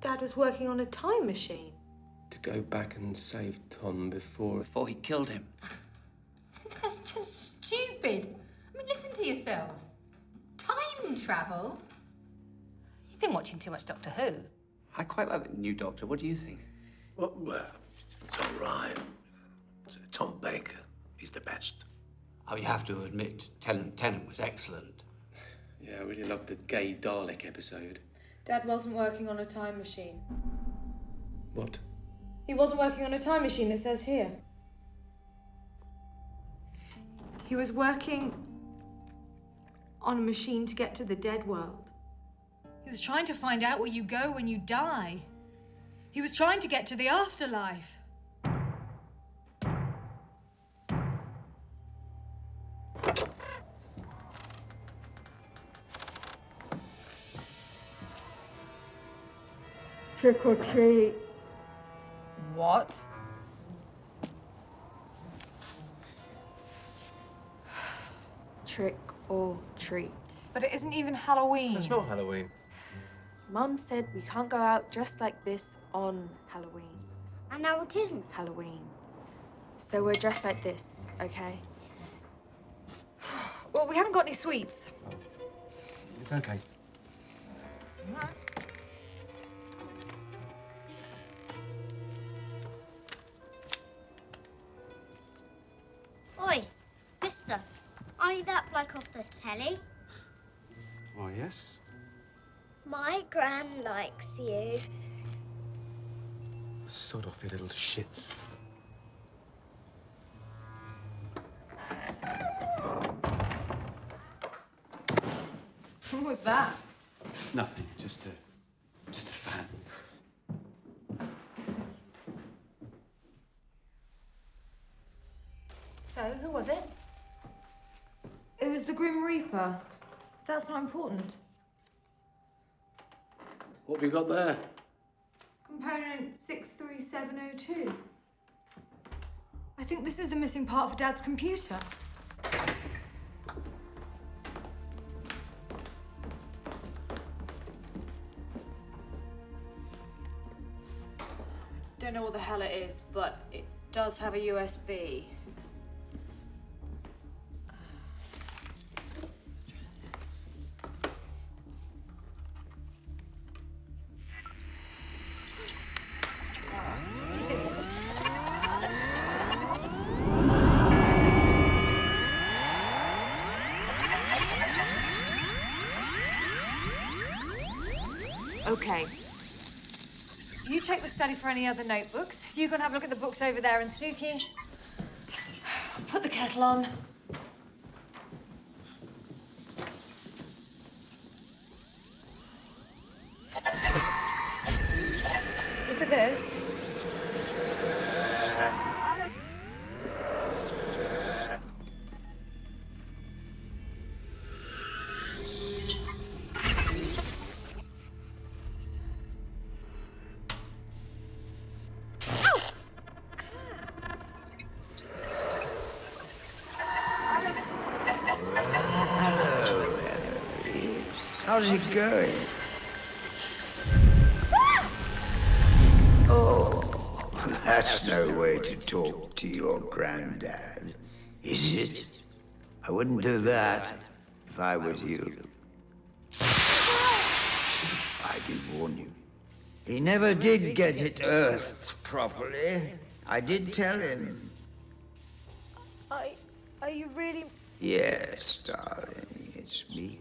Dad was working on a time machine. To go back and save Tom before he killed him. That's just stupid. I mean, listen to yourselves. Time travel? You've been watching too much Doctor Who. I quite like the new Doctor. What do you think? Well, it's all right. Tom Baker, he's the best. Oh, you have to admit, Tennant was excellent. Yeah, I really loved the gay Dalek episode. Dad wasn't working on a time machine. What? He wasn't working on a time machine, it says here. He was working on a machine to get to the dead world. He was trying to find out where you go when you die. He was trying to get to the afterlife. Trick or treat. What? Trick or treat. But it isn't even Halloween. It's not Halloween. Mum said we can't go out dressed like this on Halloween. And now it isn't. Halloween. So we're dressed like this, okay? Well, we haven't got any sweets. It's okay. Oi, mister, are you that bloke off the telly? Oh, yes? My gran likes you. Sod off, you little shits. What was that? Nothing, just a fan. So, who was it? It was the Grim Reaper. That's not important. What have you got there? Component 63702. I think this is the missing part for Dad's computer. Don't know what the hell it is, but it does have a USB. Okay. You check the study for any other notebooks. You go and have a look at the books over there, and Suki, put the kettle on. Look at this. How's it going? Oh. That's no way to talk to your granddad, is it? I wouldn't do that if I was you. I did warn you. He never did get it earthed properly. I did tell him. Are you really... Yes, darling, it's me.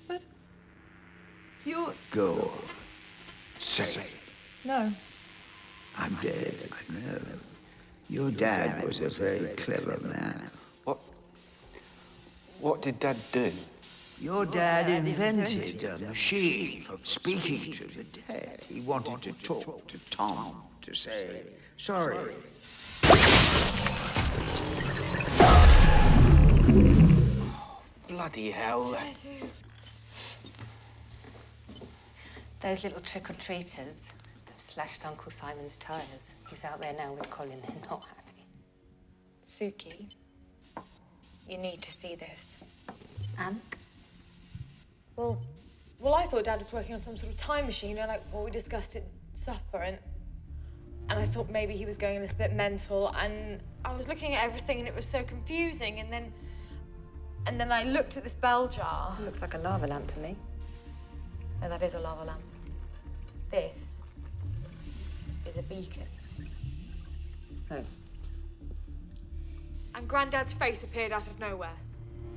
But... You're... Go on. Say it. No. I'm dead, I know. Your dad was a very clever man. What did Dad do? Your dad invented a machine for speaking to the dead. He wanted to talk to Tom to say sorry. Bloody hell. Those little trick-or-treaters have slashed Uncle Simon's tyres. He's out there now with Colin. They're not happy. Suki, you need to see this. And? Well, I thought Dad was working on some sort of time machine, you know, like what we discussed at supper, and I thought maybe he was going a little bit mental, and I was looking at everything and it was so confusing, and then I looked at this bell jar. It looks like a lava lamp to me. No, that is a lava lamp. This is a beacon. Oh. And Grandad's face appeared out of nowhere.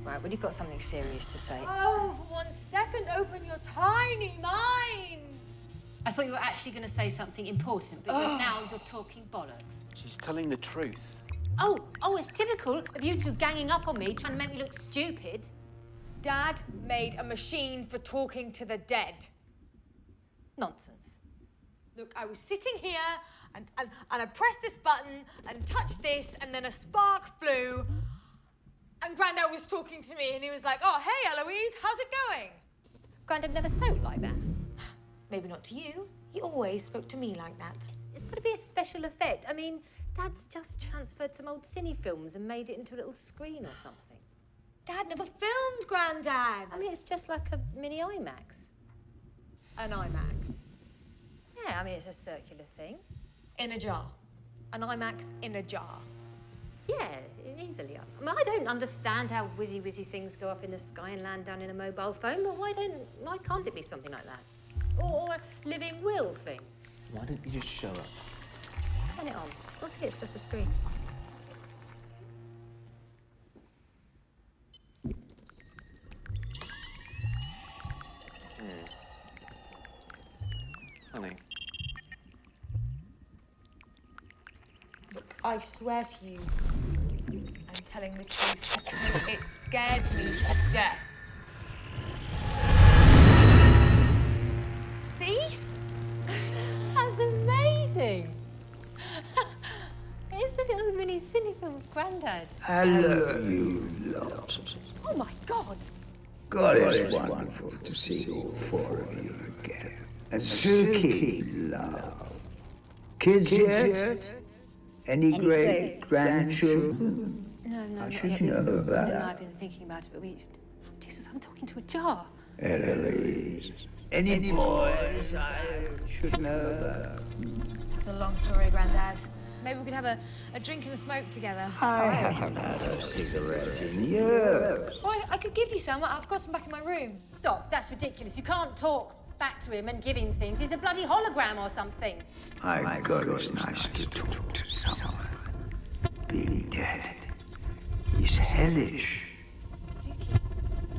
Right, well, you've got something serious to say. Oh, for 1 second, open your tiny mind. I thought you were actually going to say something important, but now you're talking bollocks. She's telling the truth. Oh, it's typical of you two ganging up on me, trying to make me look stupid. Dad made a machine for talking to the dead. Nonsense. Look, I was sitting here and I pressed this button and touched this, and then a spark flew, and Grandad was talking to me, and he was like, "Oh, hey, Eloise, how's it going?" Grandad never spoke like that. Maybe not to you. He always spoke to me like that. It's got to be a special effect. I mean, Dad's just transferred some old cine films and made it into a little screen or something. Dad never filmed Grandad. I mean, it's just like a mini IMAX. An IMAX. Yeah, I mean, it's a circular thing. In a jar. An IMAX in a jar. Yeah, easily. I mean, I don't understand how whizzy things go up in the sky and land down in a mobile phone, but why can't it be something like that? Or a living will thing? Why didn't you just show up? Turn it on. You'll see it's just a screen. Honey. Look, I swear to you, I'm telling the truth because it scared me to death. See? That's amazing. It's a little mini cine film of Grandad. Hello, you lot. Oh, my God. God, it's wonderful to see all four of you again. And Suki, love. Kids yet? Any great-grandchildren? No, I not should yet. know Dad about. and I have been thinking about it, but Jesus, I'm talking to a jar. Eloise. Any boys I should know about? It's a long story, Grandad. Maybe we could have a drink and a smoke together. I haven't had a cigarette in years. Well, I could give you some. I've got some back in my room. Stop, that's ridiculous. You can't talk back to him and give him things. He's a bloody hologram or something. My God, it's nice to talk to someone. Being dead is hellish. Suki,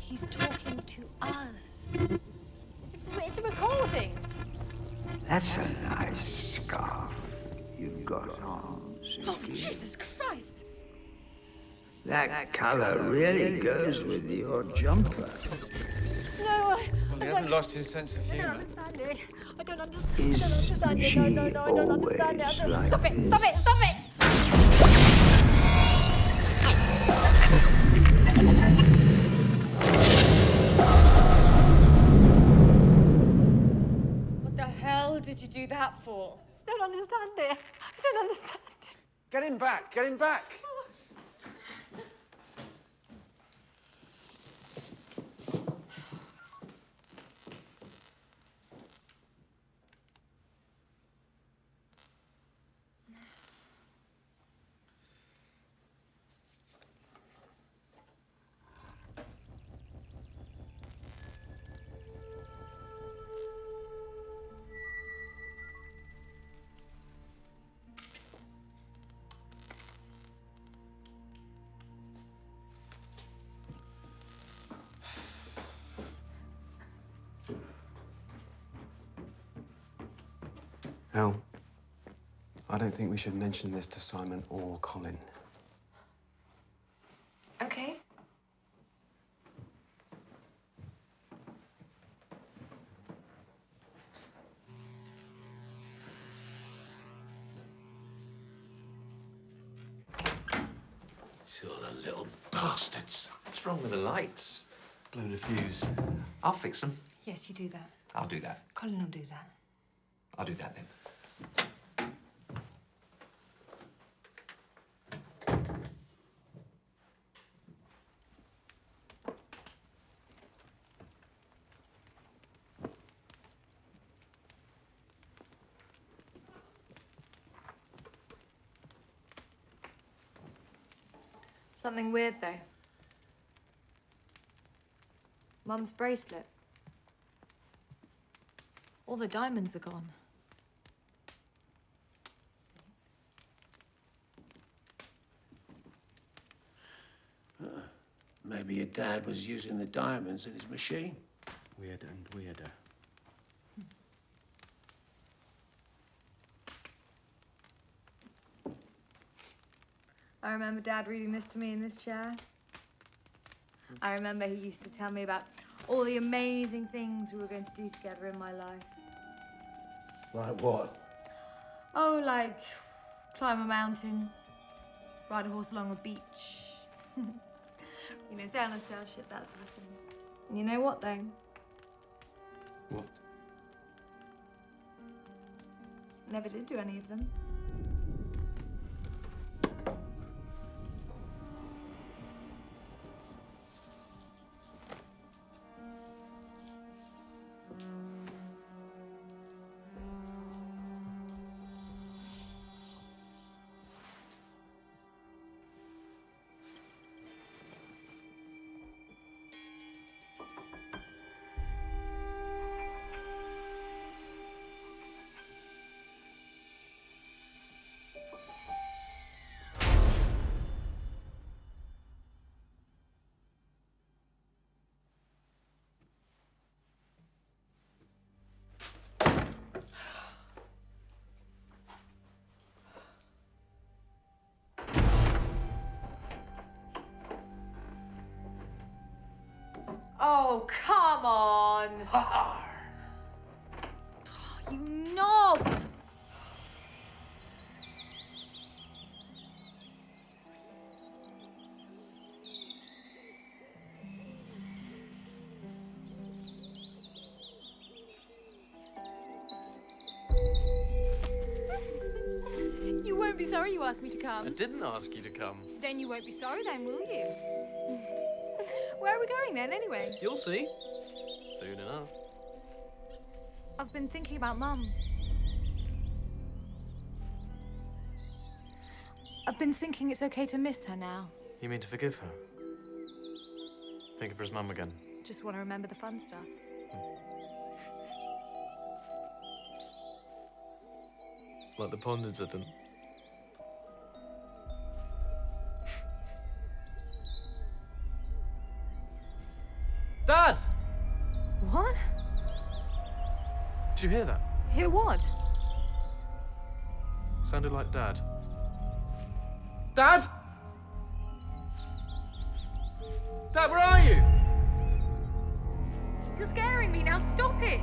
he's talking to us. It's a recording. That's a nice scarf you've got on, Suki. Oh, Jesus Christ! That colour really goes with your jumper. No, Well, he hasn't lost his sense of I don't humour. understand it. I don't understand Is she it. No, I don't understand it. always Stop like it! Stop it! Stop it! What the hell did you do that for? I don't understand it. I don't understand it. Get him back! Get him back! Elle, I don't think we should mention this to Simon or Colin. Okay. So the little bastards. What's wrong with the lights? Blown a fuse. I'll fix them. Yes, you do that. I'll do that. Colin will do that. I'll do that then. Something weird, though. Mum's bracelet. All the diamonds are gone. Maybe your dad was using the diamonds in his machine. Weirder and weirder. I remember Dad reading this to me in this chair. I remember he used to tell me about all the amazing things we were going to do together in my life. Like what? Oh, like climb a mountain, ride a horse along a beach, you know, sail on a sail ship, that sort of thing. And you know what, though? What? Never did do any of them. Oh, come on! You knob! You won't be sorry you asked me to come. I didn't ask you to come. Then you won't be sorry then, will you? Where are we going then, anyway? You'll see. Soon enough. I've been thinking about Mum. I've been thinking it's okay to miss her now. You mean to forgive her? Think of her as Mum again. Just want to remember the fun stuff. Like the pond incident. Dad! What? Did you hear that? Hear what? Sounded like Dad. Dad! Dad, where are you? You're scaring me now. Stop it!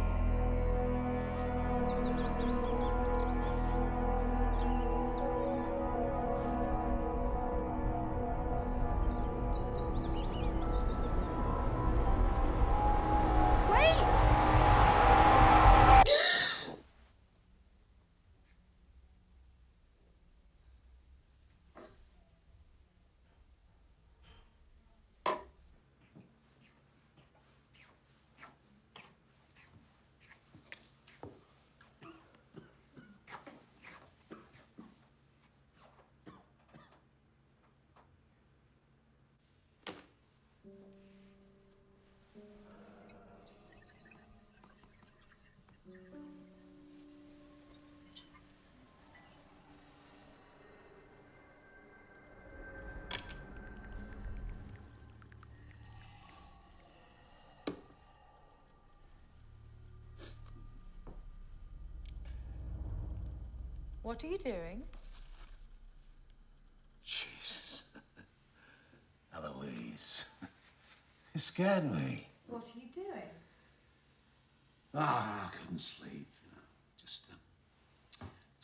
What are you doing? Jesus. Eloise. You scared me. What are you doing? I couldn't sleep, you know. Just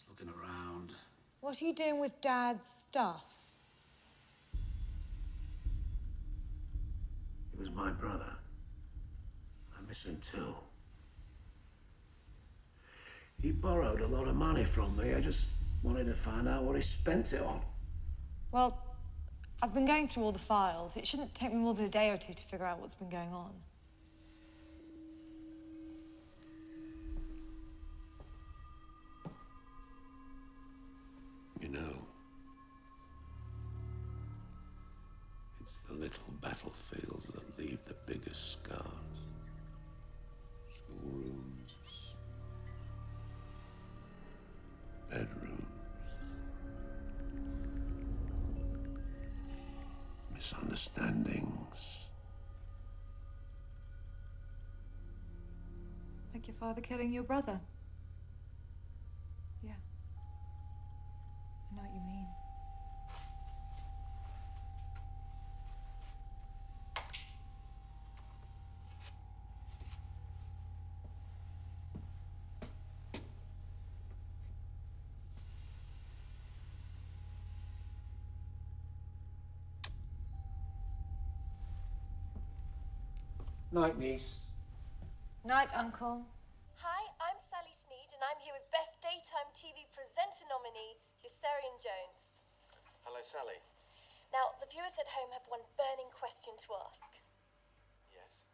looking around. What are you doing with Dad's stuff? He was my brother. I miss him too. He borrowed a lot of money from me. I just wanted to find out what he spent it on. Well, I've been going through all the files. It shouldn't take me more than a day or two to figure out what's been going on. You know, it's the little battlefields that leave the biggest scars. Schoolrooms, bedrooms, misunderstandings. Like your father killing your brother. Yeah. I know what you mean. Night, niece. Night, Uncle. Hi, I'm Sally Sneed, and I'm here with Best Daytime TV Presenter nominee, Yossarian Jones. Hello, Sally. Now, the viewers at home have one burning question to ask. Yes?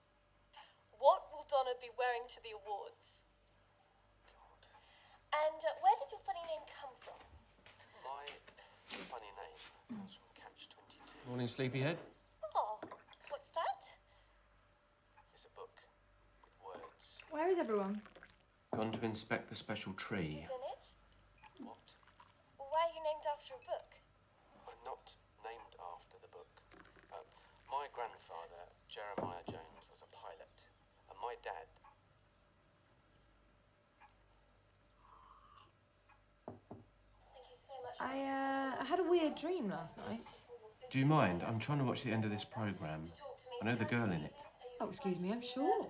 What will Donna be wearing to the awards? God. And where does your funny name come from? My funny name comes from Catch-22. Morning, sleepyhead. Oh, what's that? It's a book with words. Where is everyone? Gone to inspect the special tree. Who's in it? What? Why are you named after a book? I'm not named after the book. My grandfather, Jeremiah Jones, was a pilot. And my dad... Thank you so much. I had a weird dream last night. Do you mind? I'm trying to watch the end of this programme. I know the girl in it. Oh, excuse me, I'm sure.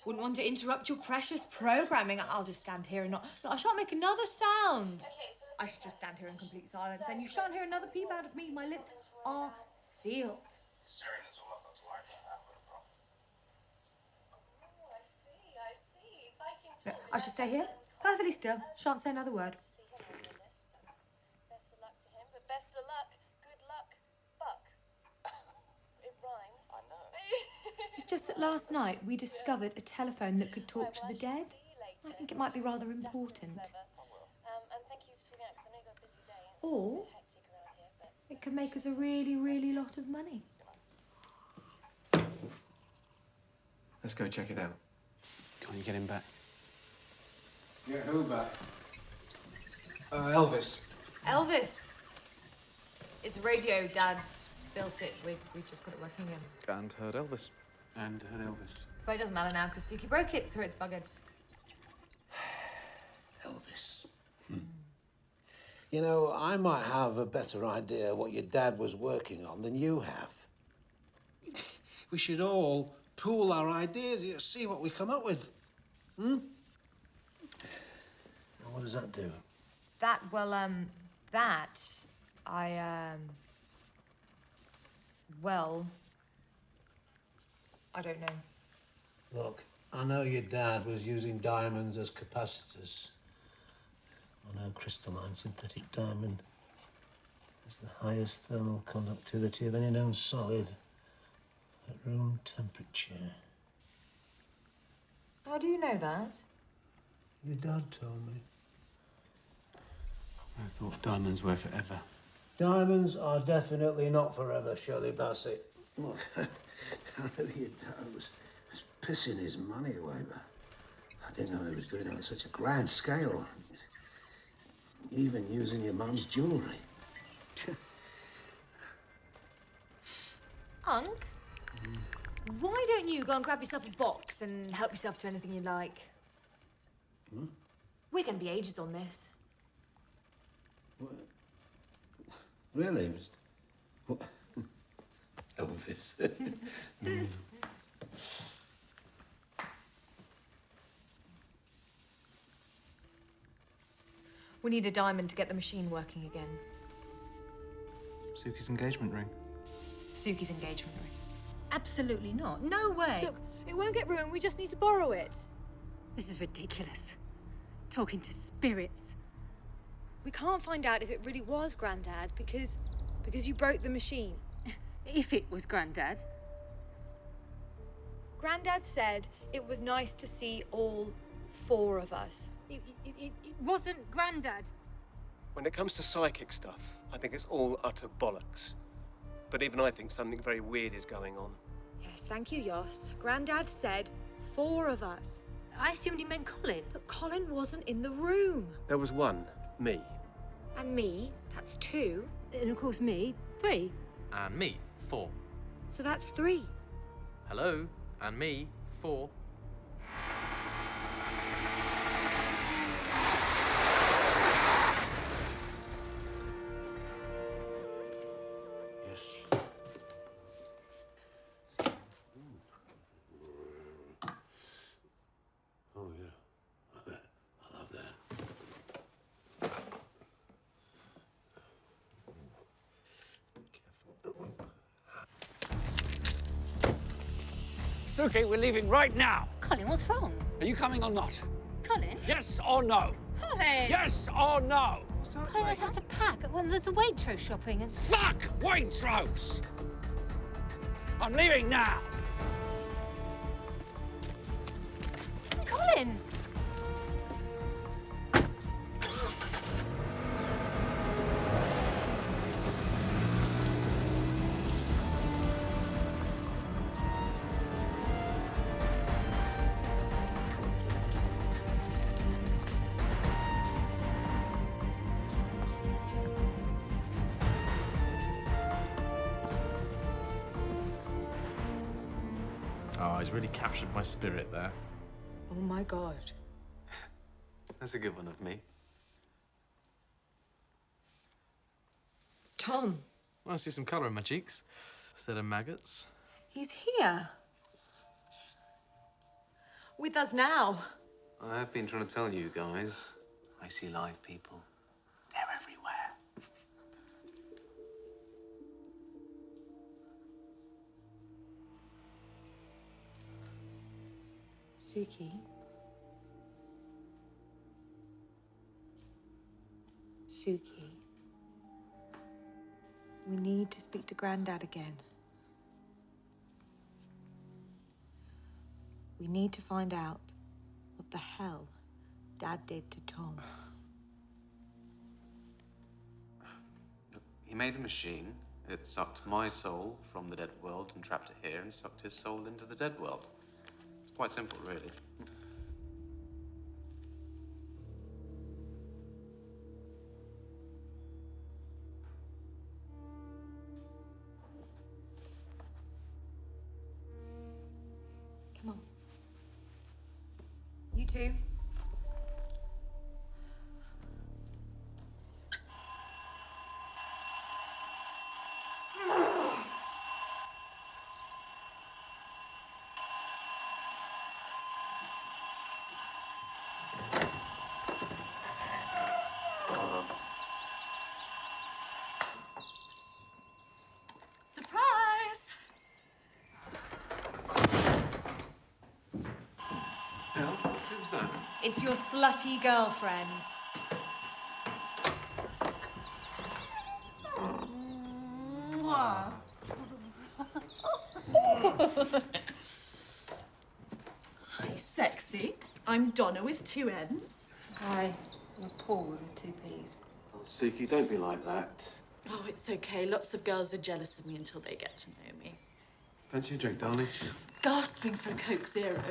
Wouldn't want to interrupt your precious programming. I'll just stand here and not... I shan't make another sound. I should just stand here in complete silence. Then you shan't hear another peep out of me. My lips are sealed. Serena's all I've got to like that. I've got a problem. Oh, I see. Fighting No, talk. I should stay here, perfectly still. Shan't say another word. Best of luck to him, but best of luck, good luck, Buck. It rhymes. I know. It's just that last night we discovered a telephone that could talk to the dead. I think it might be rather important. And thank you for sorting out, because I know you've got a busy day. It's Or a bit hectic around here, but... it could make us a really, really lot of money. Let's go check it out. Can't you get him back? Get who back? Elvis. Elvis! It's a radio. Dad built it. We've just got it working again. And heard Elvis. And heard Elvis. But it doesn't matter now, because Suki broke it, so it's buggered. Elvis. You know, I might have a better idea what your dad was working on than you have. We should all pool our ideas here, see what we come up with. Hmm? Now, what does that do? That, well, well, I don't know. Look, I know your dad was using diamonds as capacitors. I know crystalline synthetic diamond has the highest thermal conductivity of any known solid at room temperature. How do you know that? Your dad told me. I thought diamonds were forever. Diamonds are definitely not forever, Shirley Bassett. Look, I know your dad was pissing his money away, but I didn't know he was doing it on such a grand scale. Even using your mum's jewellery. Unc, why don't you go and grab yourself a box and help yourself to anything you like? Hmm? We're going to be ages on this. What? Really, Mr. What? Elvis. Mm. We need a diamond to get the machine working again. Suki's engagement ring. Suki's engagement ring. Absolutely not. No way. Look, it won't get ruined. We just need to borrow it. This is ridiculous. Talking to spirits. We can't find out if it really was Grandad because you broke the machine. If it was Grandad. Grandad said it was nice to see all 4 of us. It wasn't Grandad. When it comes to psychic stuff, I think it's all utter bollocks. But even I think something very weird is going on. Yes, thank you, Yoss. Grandad said 4 of us. I assumed he meant Colin. But Colin wasn't in the room. There was one, me. And me, that's 2. And of course me, 3. And me, 4. So that's 3. Hello, and me, 4. Oh, yeah. I love that. Suki, we're leaving right now. Colin, what's wrong? Are you coming or not? Colin? Yes or no? Colin! Yes or no? Colin, I'd have to pack when there's a Waitrose shopping and... Fuck Waitrose! I'm leaving now. Colin! Oh, he's really captured my spirit there. Oh my God. That's a good one of me. It's Tom. I see some colour in my cheeks instead of maggots. He's here. With us now. I have been trying to tell you guys. I see live people. They're everywhere. Suki. Suki. We need to speak to Grandad again. We need to find out what the hell Dad did to Tom. He made a machine. It sucked my soul from the dead world and trapped it here and sucked his soul into the dead world. It's quite simple, really. Come on. You two. Surprise! Who's that? It's your slutty girlfriend. Mwah. Hi, sexy. I'm Donna with 2 N's. Hi, I'm Paul with 2 P's. Oh, Suki, don't be like that. Oh, it's okay. Lots of girls are jealous of me until they get to know me. Fancy a drink, darling? Gasping for a Coke Zero.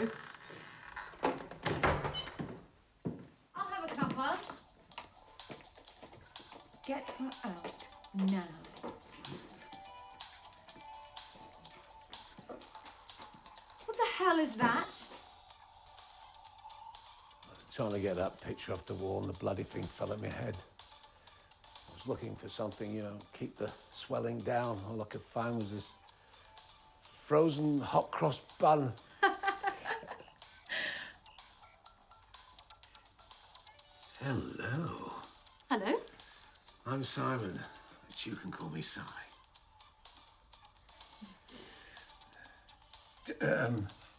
I'll have a cuppa. Get her out now. What the hell is that? I was trying to get that picture off the wall and the bloody thing fell at my head. was looking for something, you know, keep the swelling down. All I could find was this frozen hot cross bun. Hello. Hello? I'm Simon, but you can call me Si.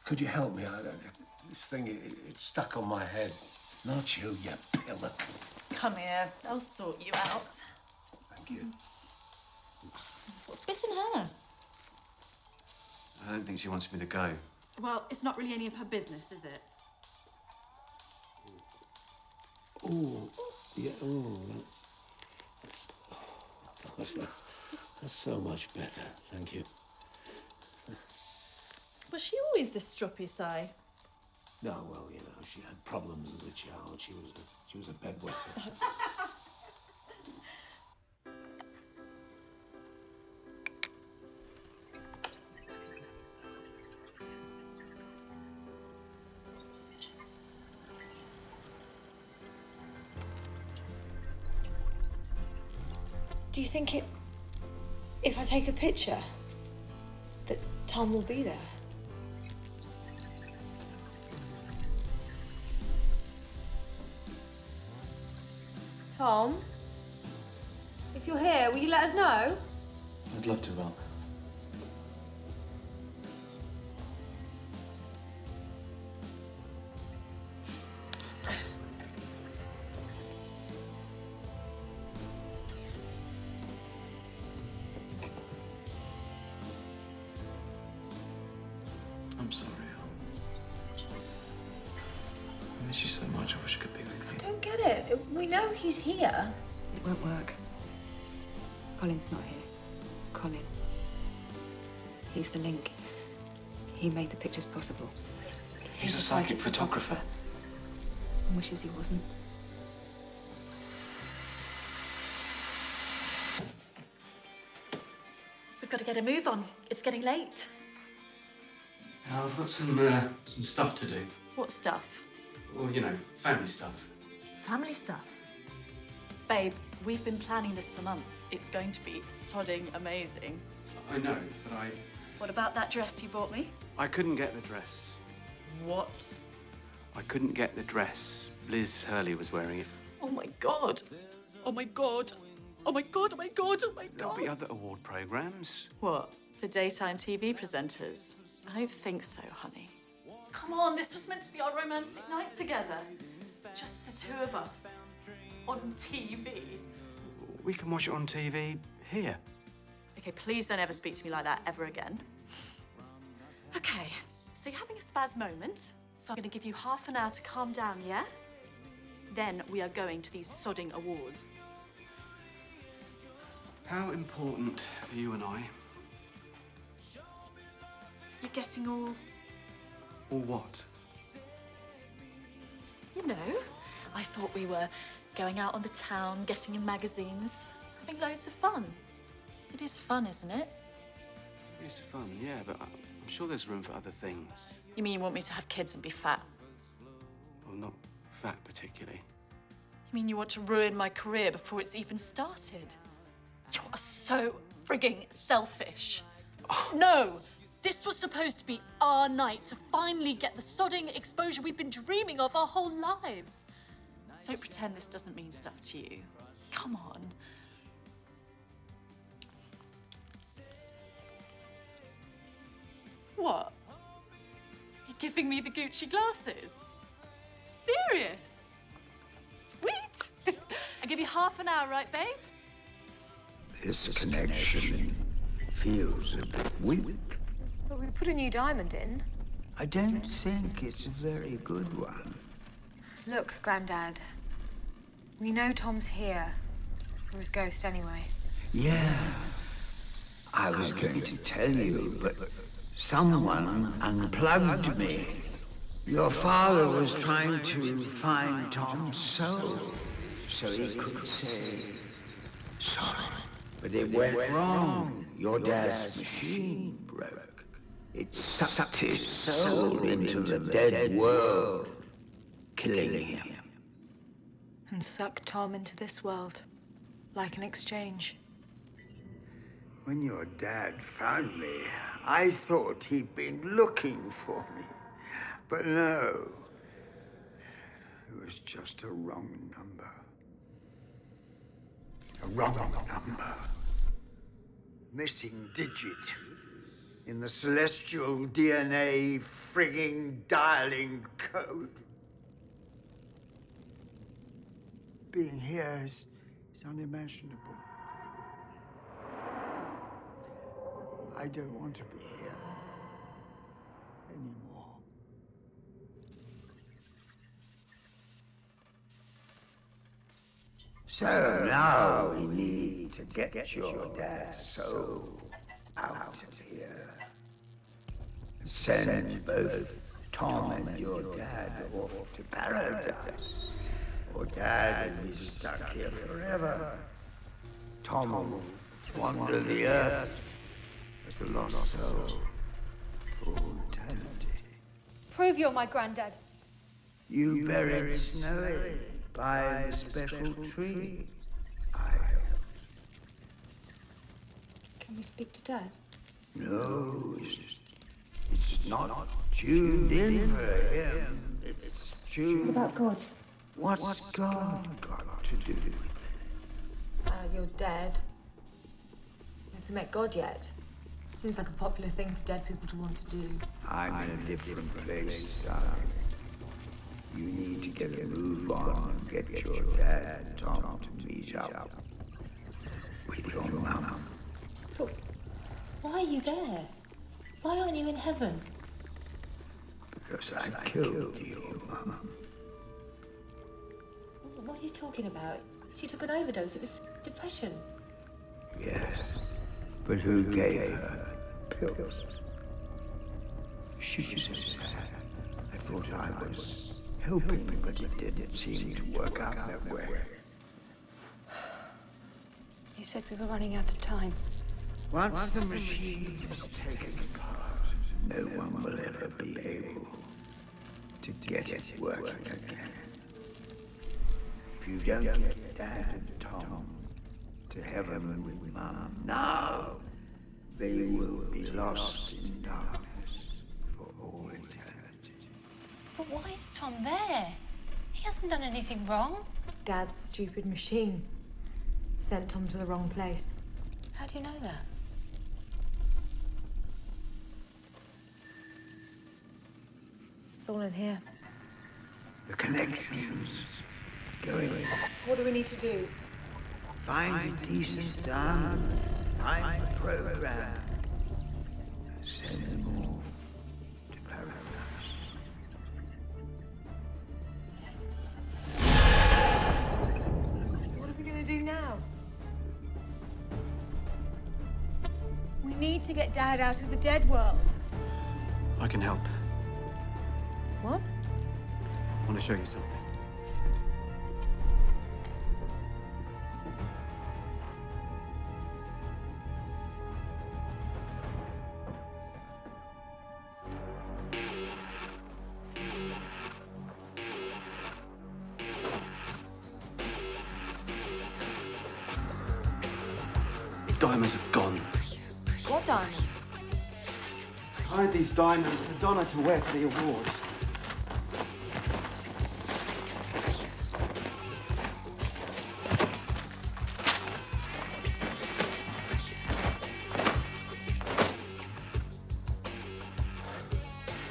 Could you help me? This thing, it's stuck on my head. Not you, you pillock. Come here, I'll sort you out. Thank you. What's bitten her? I don't think she wants me to go. Well, it's not really any of her business, is it? Oh, yeah, oh, that's so much better. Thank you. Was she always this stroppy, Si? No, well, you know, she had problems as a child. She was a bedwetter. Do you think if I take a picture, that Tom will be there? Tom, if you're here, will you let us know? I'd love to, Ron. I'm sorry, Al. I miss you so much. I wish I could be with you. I don't get it. We know he's here. It won't work. Colin's not here. Colin. He's the link. He made the pictures possible. He's a psychic photographer. And wishes he wasn't. We've got to get a move on. It's getting late. I've got some stuff to do. What stuff? Well, you know, family stuff. Family stuff. Babe, we've been planning this for months. It's going to be sodding amazing. I know, but What about that dress you bought me? I couldn't get the dress. What? I couldn't get the dress. Liz Hurley was wearing it. Oh my God. Oh my God. Oh my God, oh my God, oh my There'll God. be other award programs. What? For daytime TV presenters? I don't think so, honey. Come on, this was meant to be our romantic night together. Just the two of us. On TV. We can watch it on TV here. Okay, please don't ever speak to me like that ever again. Okay, so you're having a spaz moment, so I'm gonna give you half an hour to calm down, yeah? Then we are going to these sodding awards. How important are you and I? You're getting all, Or what? you know, I thought we were going out on the town, getting in magazines, having loads of fun. It is fun, isn't it? It's fun, yeah, but I'm sure there's room for other things. You mean you want me to have kids and be fat? Well, not fat particularly. You mean you want to ruin my career before it's even started? You are so frigging selfish. No! This was supposed to be our night to finally get the sodding exposure we've been dreaming of our whole lives. Don't pretend this doesn't mean stuff to you. Come on. What? You're giving me the Gucci glasses? Serious? Sweet! I'll give you half an hour, right, babe? This connection feels a bit weak. But we put a new diamond in. I don't think it's a very good one. Look, Grandad. We know Tom's here. Or his ghost, anyway. Yeah. I was going to tell you, but someone unplugged me. Your father was trying to find Tom's soul, so he could say sorry. But it went wrong. Your dad's machine broke. It sucked his soul into the dead world, killing him. And suck Tom into this world. Like an exchange. When your dad found me, I thought he'd been looking for me. But no, it was just a wrong number. A wrong number. Missing digit in the celestial DNA frigging dialing code. Being here is unimaginable. I don't want to be here anymore. So now we need to get your dad's soul out of here. Send both Tom and your dad off to paradise. Or Dad will be stuck here forever. Tom will wander the earth as a lost soul for all eternity. Prove you're my granddad. You buried Snowy by the special tree. Can we speak to Dad? No, it's not tuned in for him. It's tuned... What about God? What's God got to do with it? You're dead. Have you met God yet? Seems like a popular thing for dead people to want to do. I'm in a different place, darling. You need to get a move on and get your dad and Tom to meet up with your mum. But why are you there? Why aren't you in heaven? Because I killed your mum. What are you talking about? She took an overdose. It was depression. Yes, but who gave her pills? She was so sad. I thought I was helping, but it didn't seem to work out that way. You said we were running out of time. Once the machine is taken apart, no one will ever be able to get it working again. If you don't get Dad and Tom to heaven with Mum now, they will be lost in darkness for all eternity. But why is Tom there? He hasn't done anything wrong. Dad's stupid machine sent Tom to the wrong place. How do you know that? It's all in here. The connections going. What do we need to do? Find a decent done. Find a program. Send them off to paradise. What are we going to do now? We need to get Dad out of the dead world. I can help. What? I want to show you something. The diamonds have gone. What diamonds? I hired these diamonds for Donna to wear to the awards.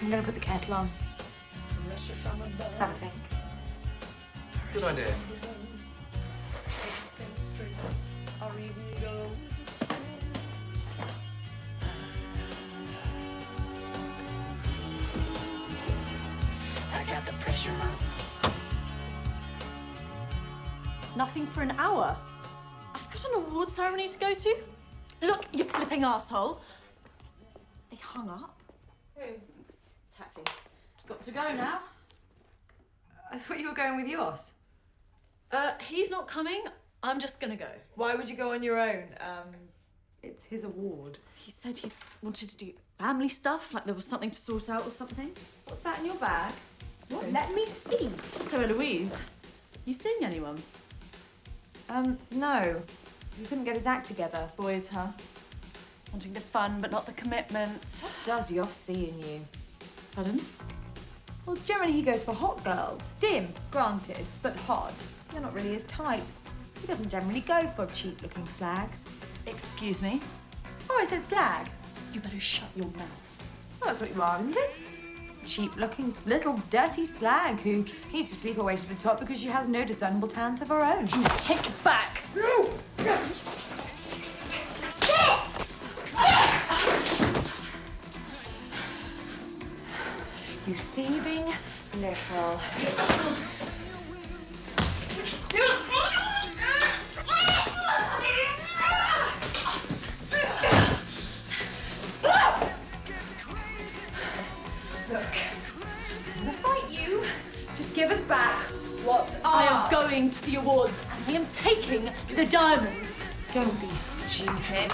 I'm going to put the kettle on. Have a think. Good idea. I got the pressure on. Nothing for an hour. I've got an awards ceremony to go to. Look, you flipping asshole. They hung up. Who? Taxi. Got to go now. I thought you were going with yours. He's not coming. I'm just gonna go. Why would you go on your own? It's his award. He said he's wanted to do family stuff, like there was something to sort out or something. What's that in your bag? What? Let me see. So, Eloise, you seeing anyone? No. He couldn't get his act together. Boys, huh? Wanting the fun, but not the commitment. What does Yoss see in you? Pardon? Well, generally he goes for hot girls. Dim, granted, but hot. You're not really his type. He doesn't generally go for cheap-looking slags. Excuse me? Oh, I said slag. You better shut your mouth. Well, that's what you are, isn't it? Cheap-looking, little, dirty slag who needs to sleep her way to the top because she has no discernible talent of her own. You take it back! You thieving little... Look, I'm gonna fight you. Just give us back what's ours. I am going to the awards and I am taking the diamonds. Don't be stupid.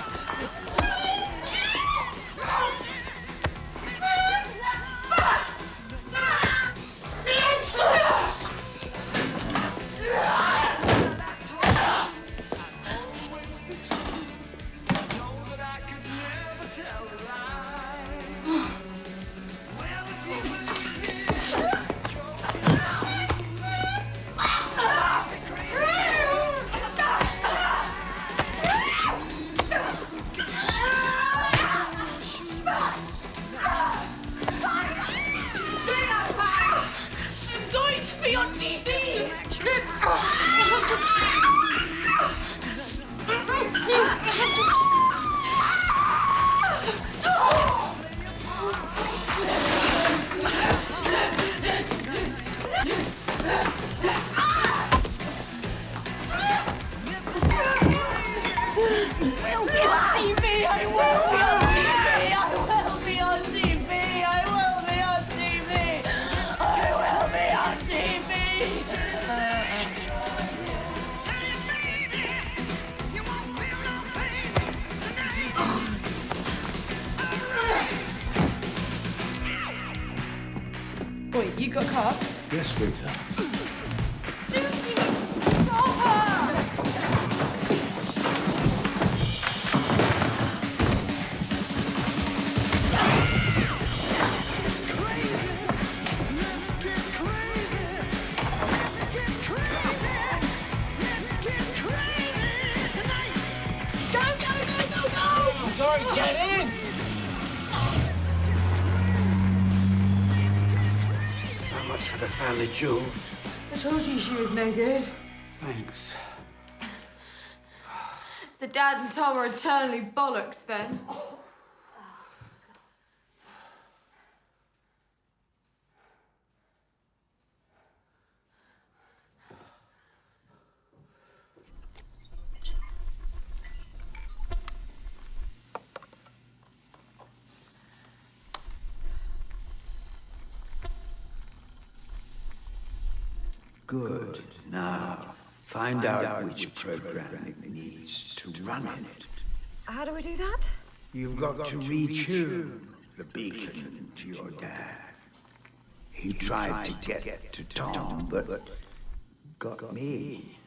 Wait, you got a car? Yes, sweetheart. For the family jewels. I told you she was no good. Thanks. So Dad and Tom are eternally bollocks then. Good. Now, find out which program it needs to run in it. How do we do that? You've got to retune the beacon to your dad. He tried to get to Tom, but got me.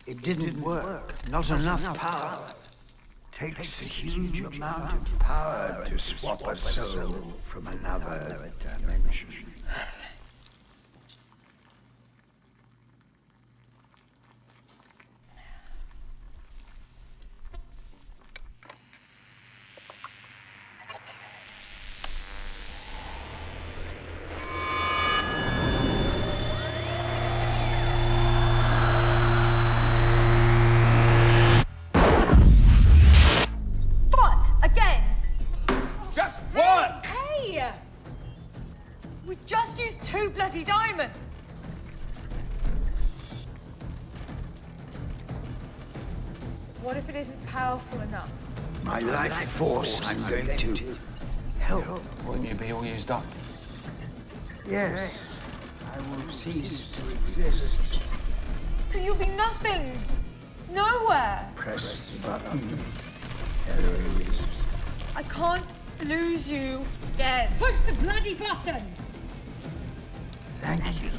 It didn't work. Not enough power. Takes a huge amount of power to swap a soul from another dimension. We just used 2 bloody diamonds! What if it isn't powerful enough? My life force, I'm going to help. Wouldn't you be all used up? Yes, I will cease to exist. Then you'll be nothing. Nowhere. Press the button, Eloise. I can't lose you again. Push the bloody button! Thank you.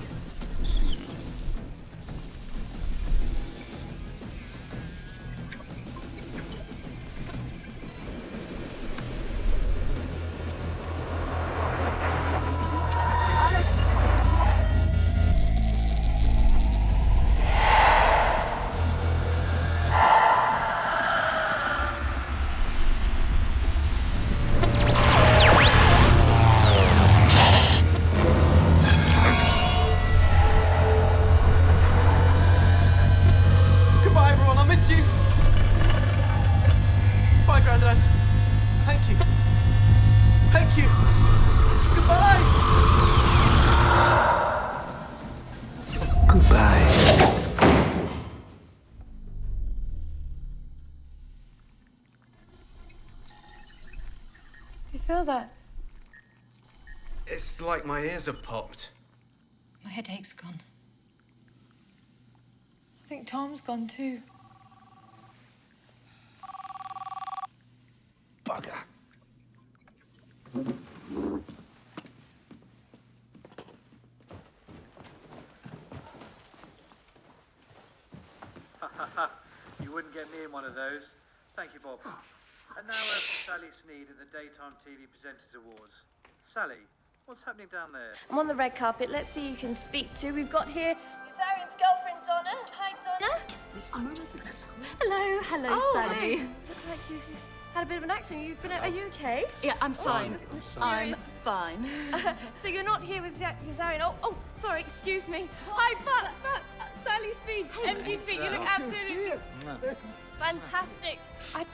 Goodbye, everyone. I miss you. Bye, Grandad. Thank you. Thank you. Goodbye. Goodbye. Do you feel that? It's like my ears have popped. My headache's gone. I think Tom's gone too. Bugger. You wouldn't get me in one of those. Thank you, Bob. And now we're for Sally Sneed at the Daytime TV Presenters Awards. Sally, what's happening down there? I'm on the red carpet. Let's see who you can speak to. We've got here Zarian's girlfriend, Donna. Hi, Donna. Hello, hello, Sally. Looks like you've had a bit of an accident. Are you okay? Yeah, I'm fine. I'm fine. So you're not here with Zarian. Oh, sorry, excuse me. Hi, but Sally Sneed, MTV. You look absolutely fantastic.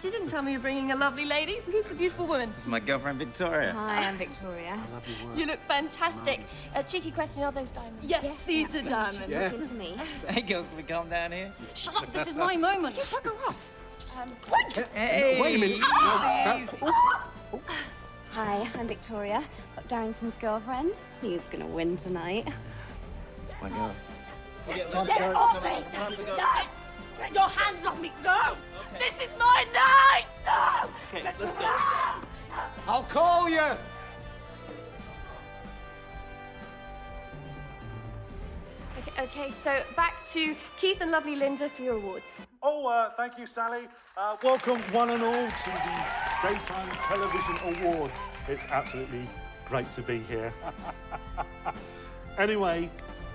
You didn't tell me you're bringing a lovely lady. Who's the beautiful woman? It's my girlfriend, Victoria. Hi, I'm Victoria. I love your work. You look fantastic. A cheeky question, are those diamonds? Yes, these are diamonds. She's listening to me. Hey, girls, can we calm down here? Shut up, this is my moment. You fuck her off. Hey, wait a minute. Hi, I'm Victoria, Darrington's girlfriend. He's gonna win tonight. It's my girl. Get off me! Time to go. No! Get your hands off me! No! This is my night! No! Okay, let's go. I'll call you! Okay, so back to Keith and lovely Linda for your awards. Oh, thank you, Sally. Welcome, one and all, to the Daytime Television Awards. It's absolutely great to be here. Anyway,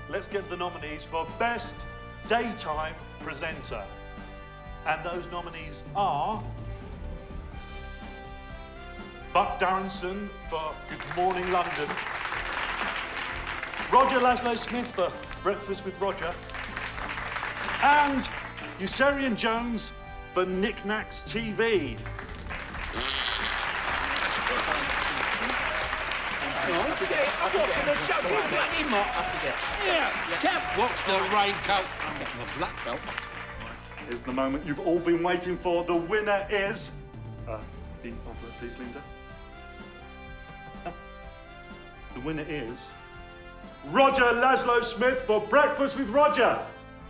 let's get the nominees for Best Daytime Presenter. And those nominees are Buck Darrenson for Good Morning London, Roger Laszlo Smith for Breakfast with Roger, and Yossarian Jones for Knickknacks TV. I got to the show. You bloody mock. I forget. Yeah, Kev, what's the raincoat? I'm getting a black belt. Here's the moment you've all been waiting for. The winner is... the envelope, please, Linda. The winner is... Roger Laszlo Smith for Breakfast with Roger.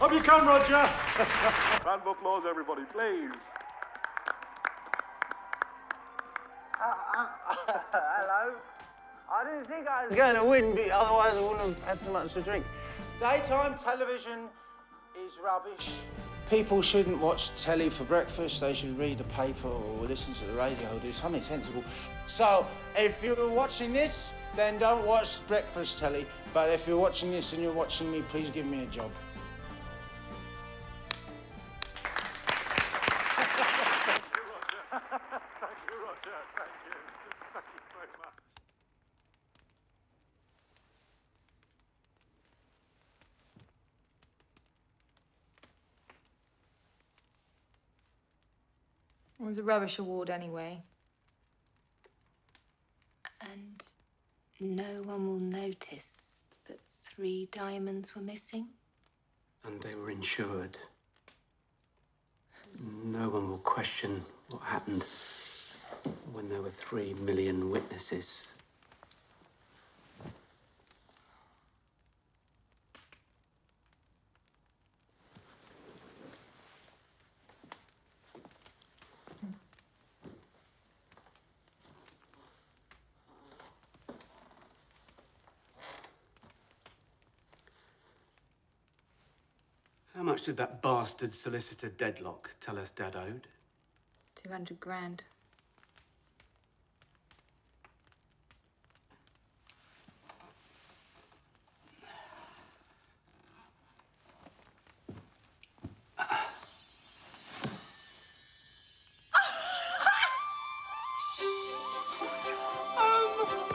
Up you come, Roger. Round of applause, everybody, please. Hello. I didn't think I was going to win, but otherwise I wouldn't have had so much to drink. Daytime television is rubbish. People shouldn't watch telly for breakfast. They should read the paper or listen to the radio or do something sensible. So, if you're watching this, then don't watch breakfast telly. But if you're watching this and you're watching me, please give me a job. It was a rubbish award anyway. And no one will notice that 3 diamonds were missing? And they were insured. No one will question what happened when there were 3 million witnesses. much did that bastard solicitor Deadlock tell us Dad owed? 200 grand.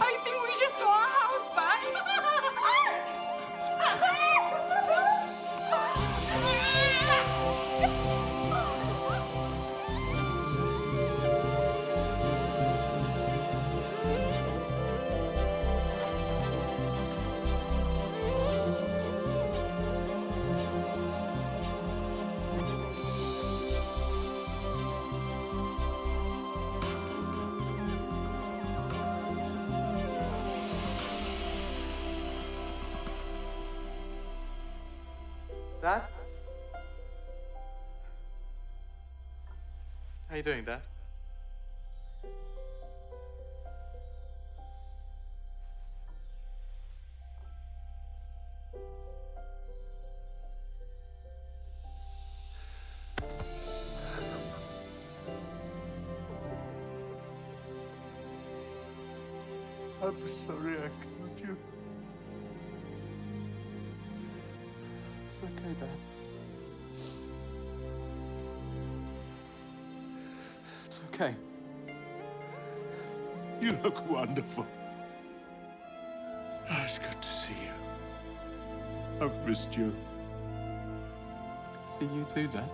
I think we just got our house back. Dad? How you doing, Dad? I'm sorry I killed you. It's okay, Dad. It's okay. You look wonderful. Oh, it's good to see you. I've missed you. See you too, Dad.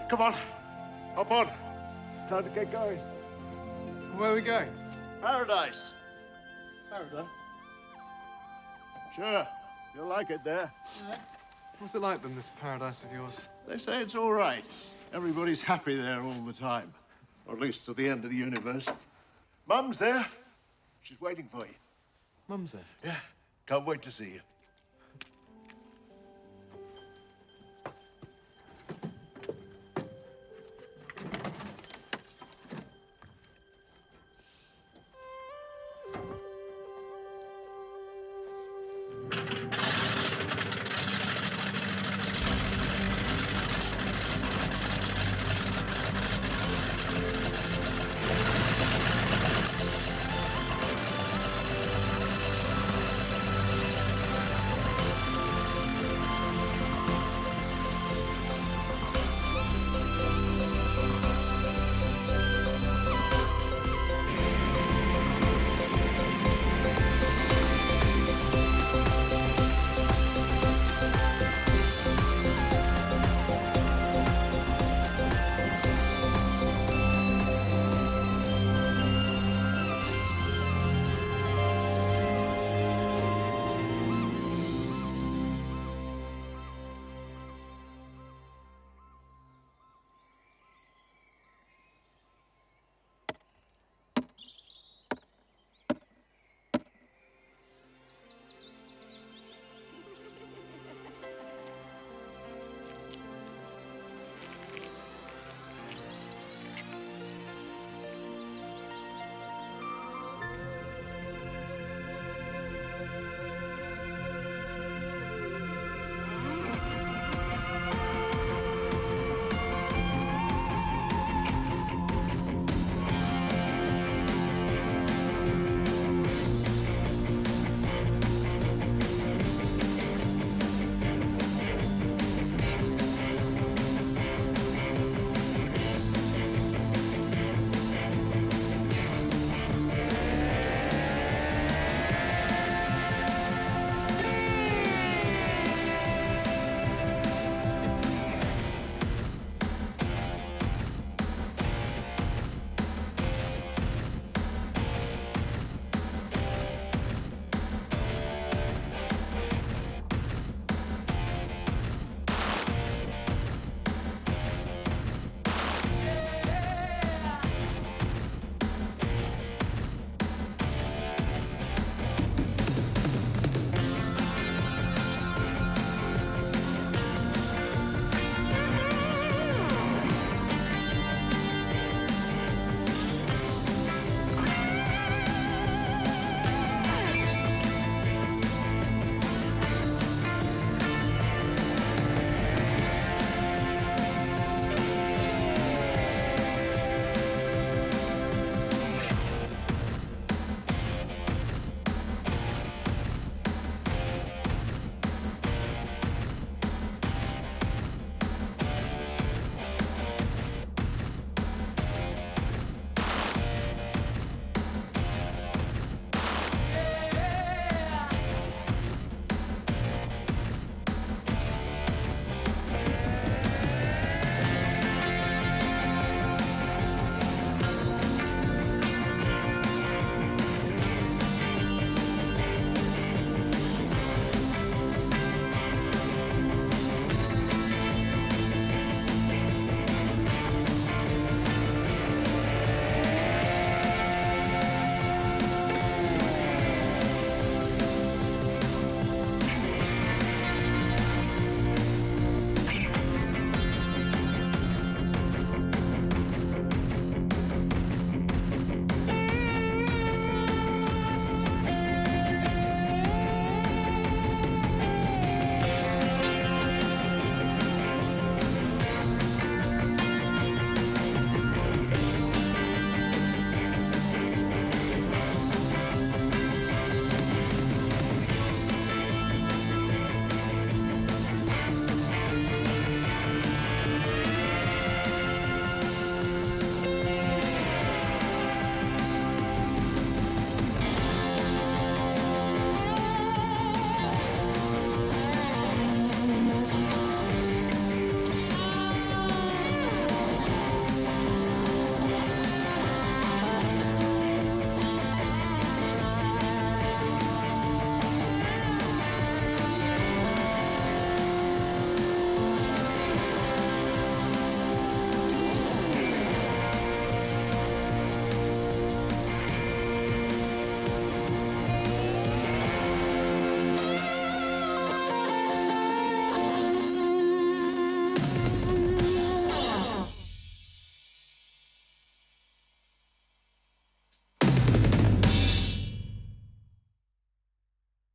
Come on, hop on. It's time to get going. Where are we going? Paradise. Paradise. Sure, you'll like it there. What's it like then, this paradise of yours? They say it's all right. Everybody's happy there all the time. Or at least to the end of the universe. Mum's there. She's waiting for you. Mum's there? Yeah, can't wait to see you.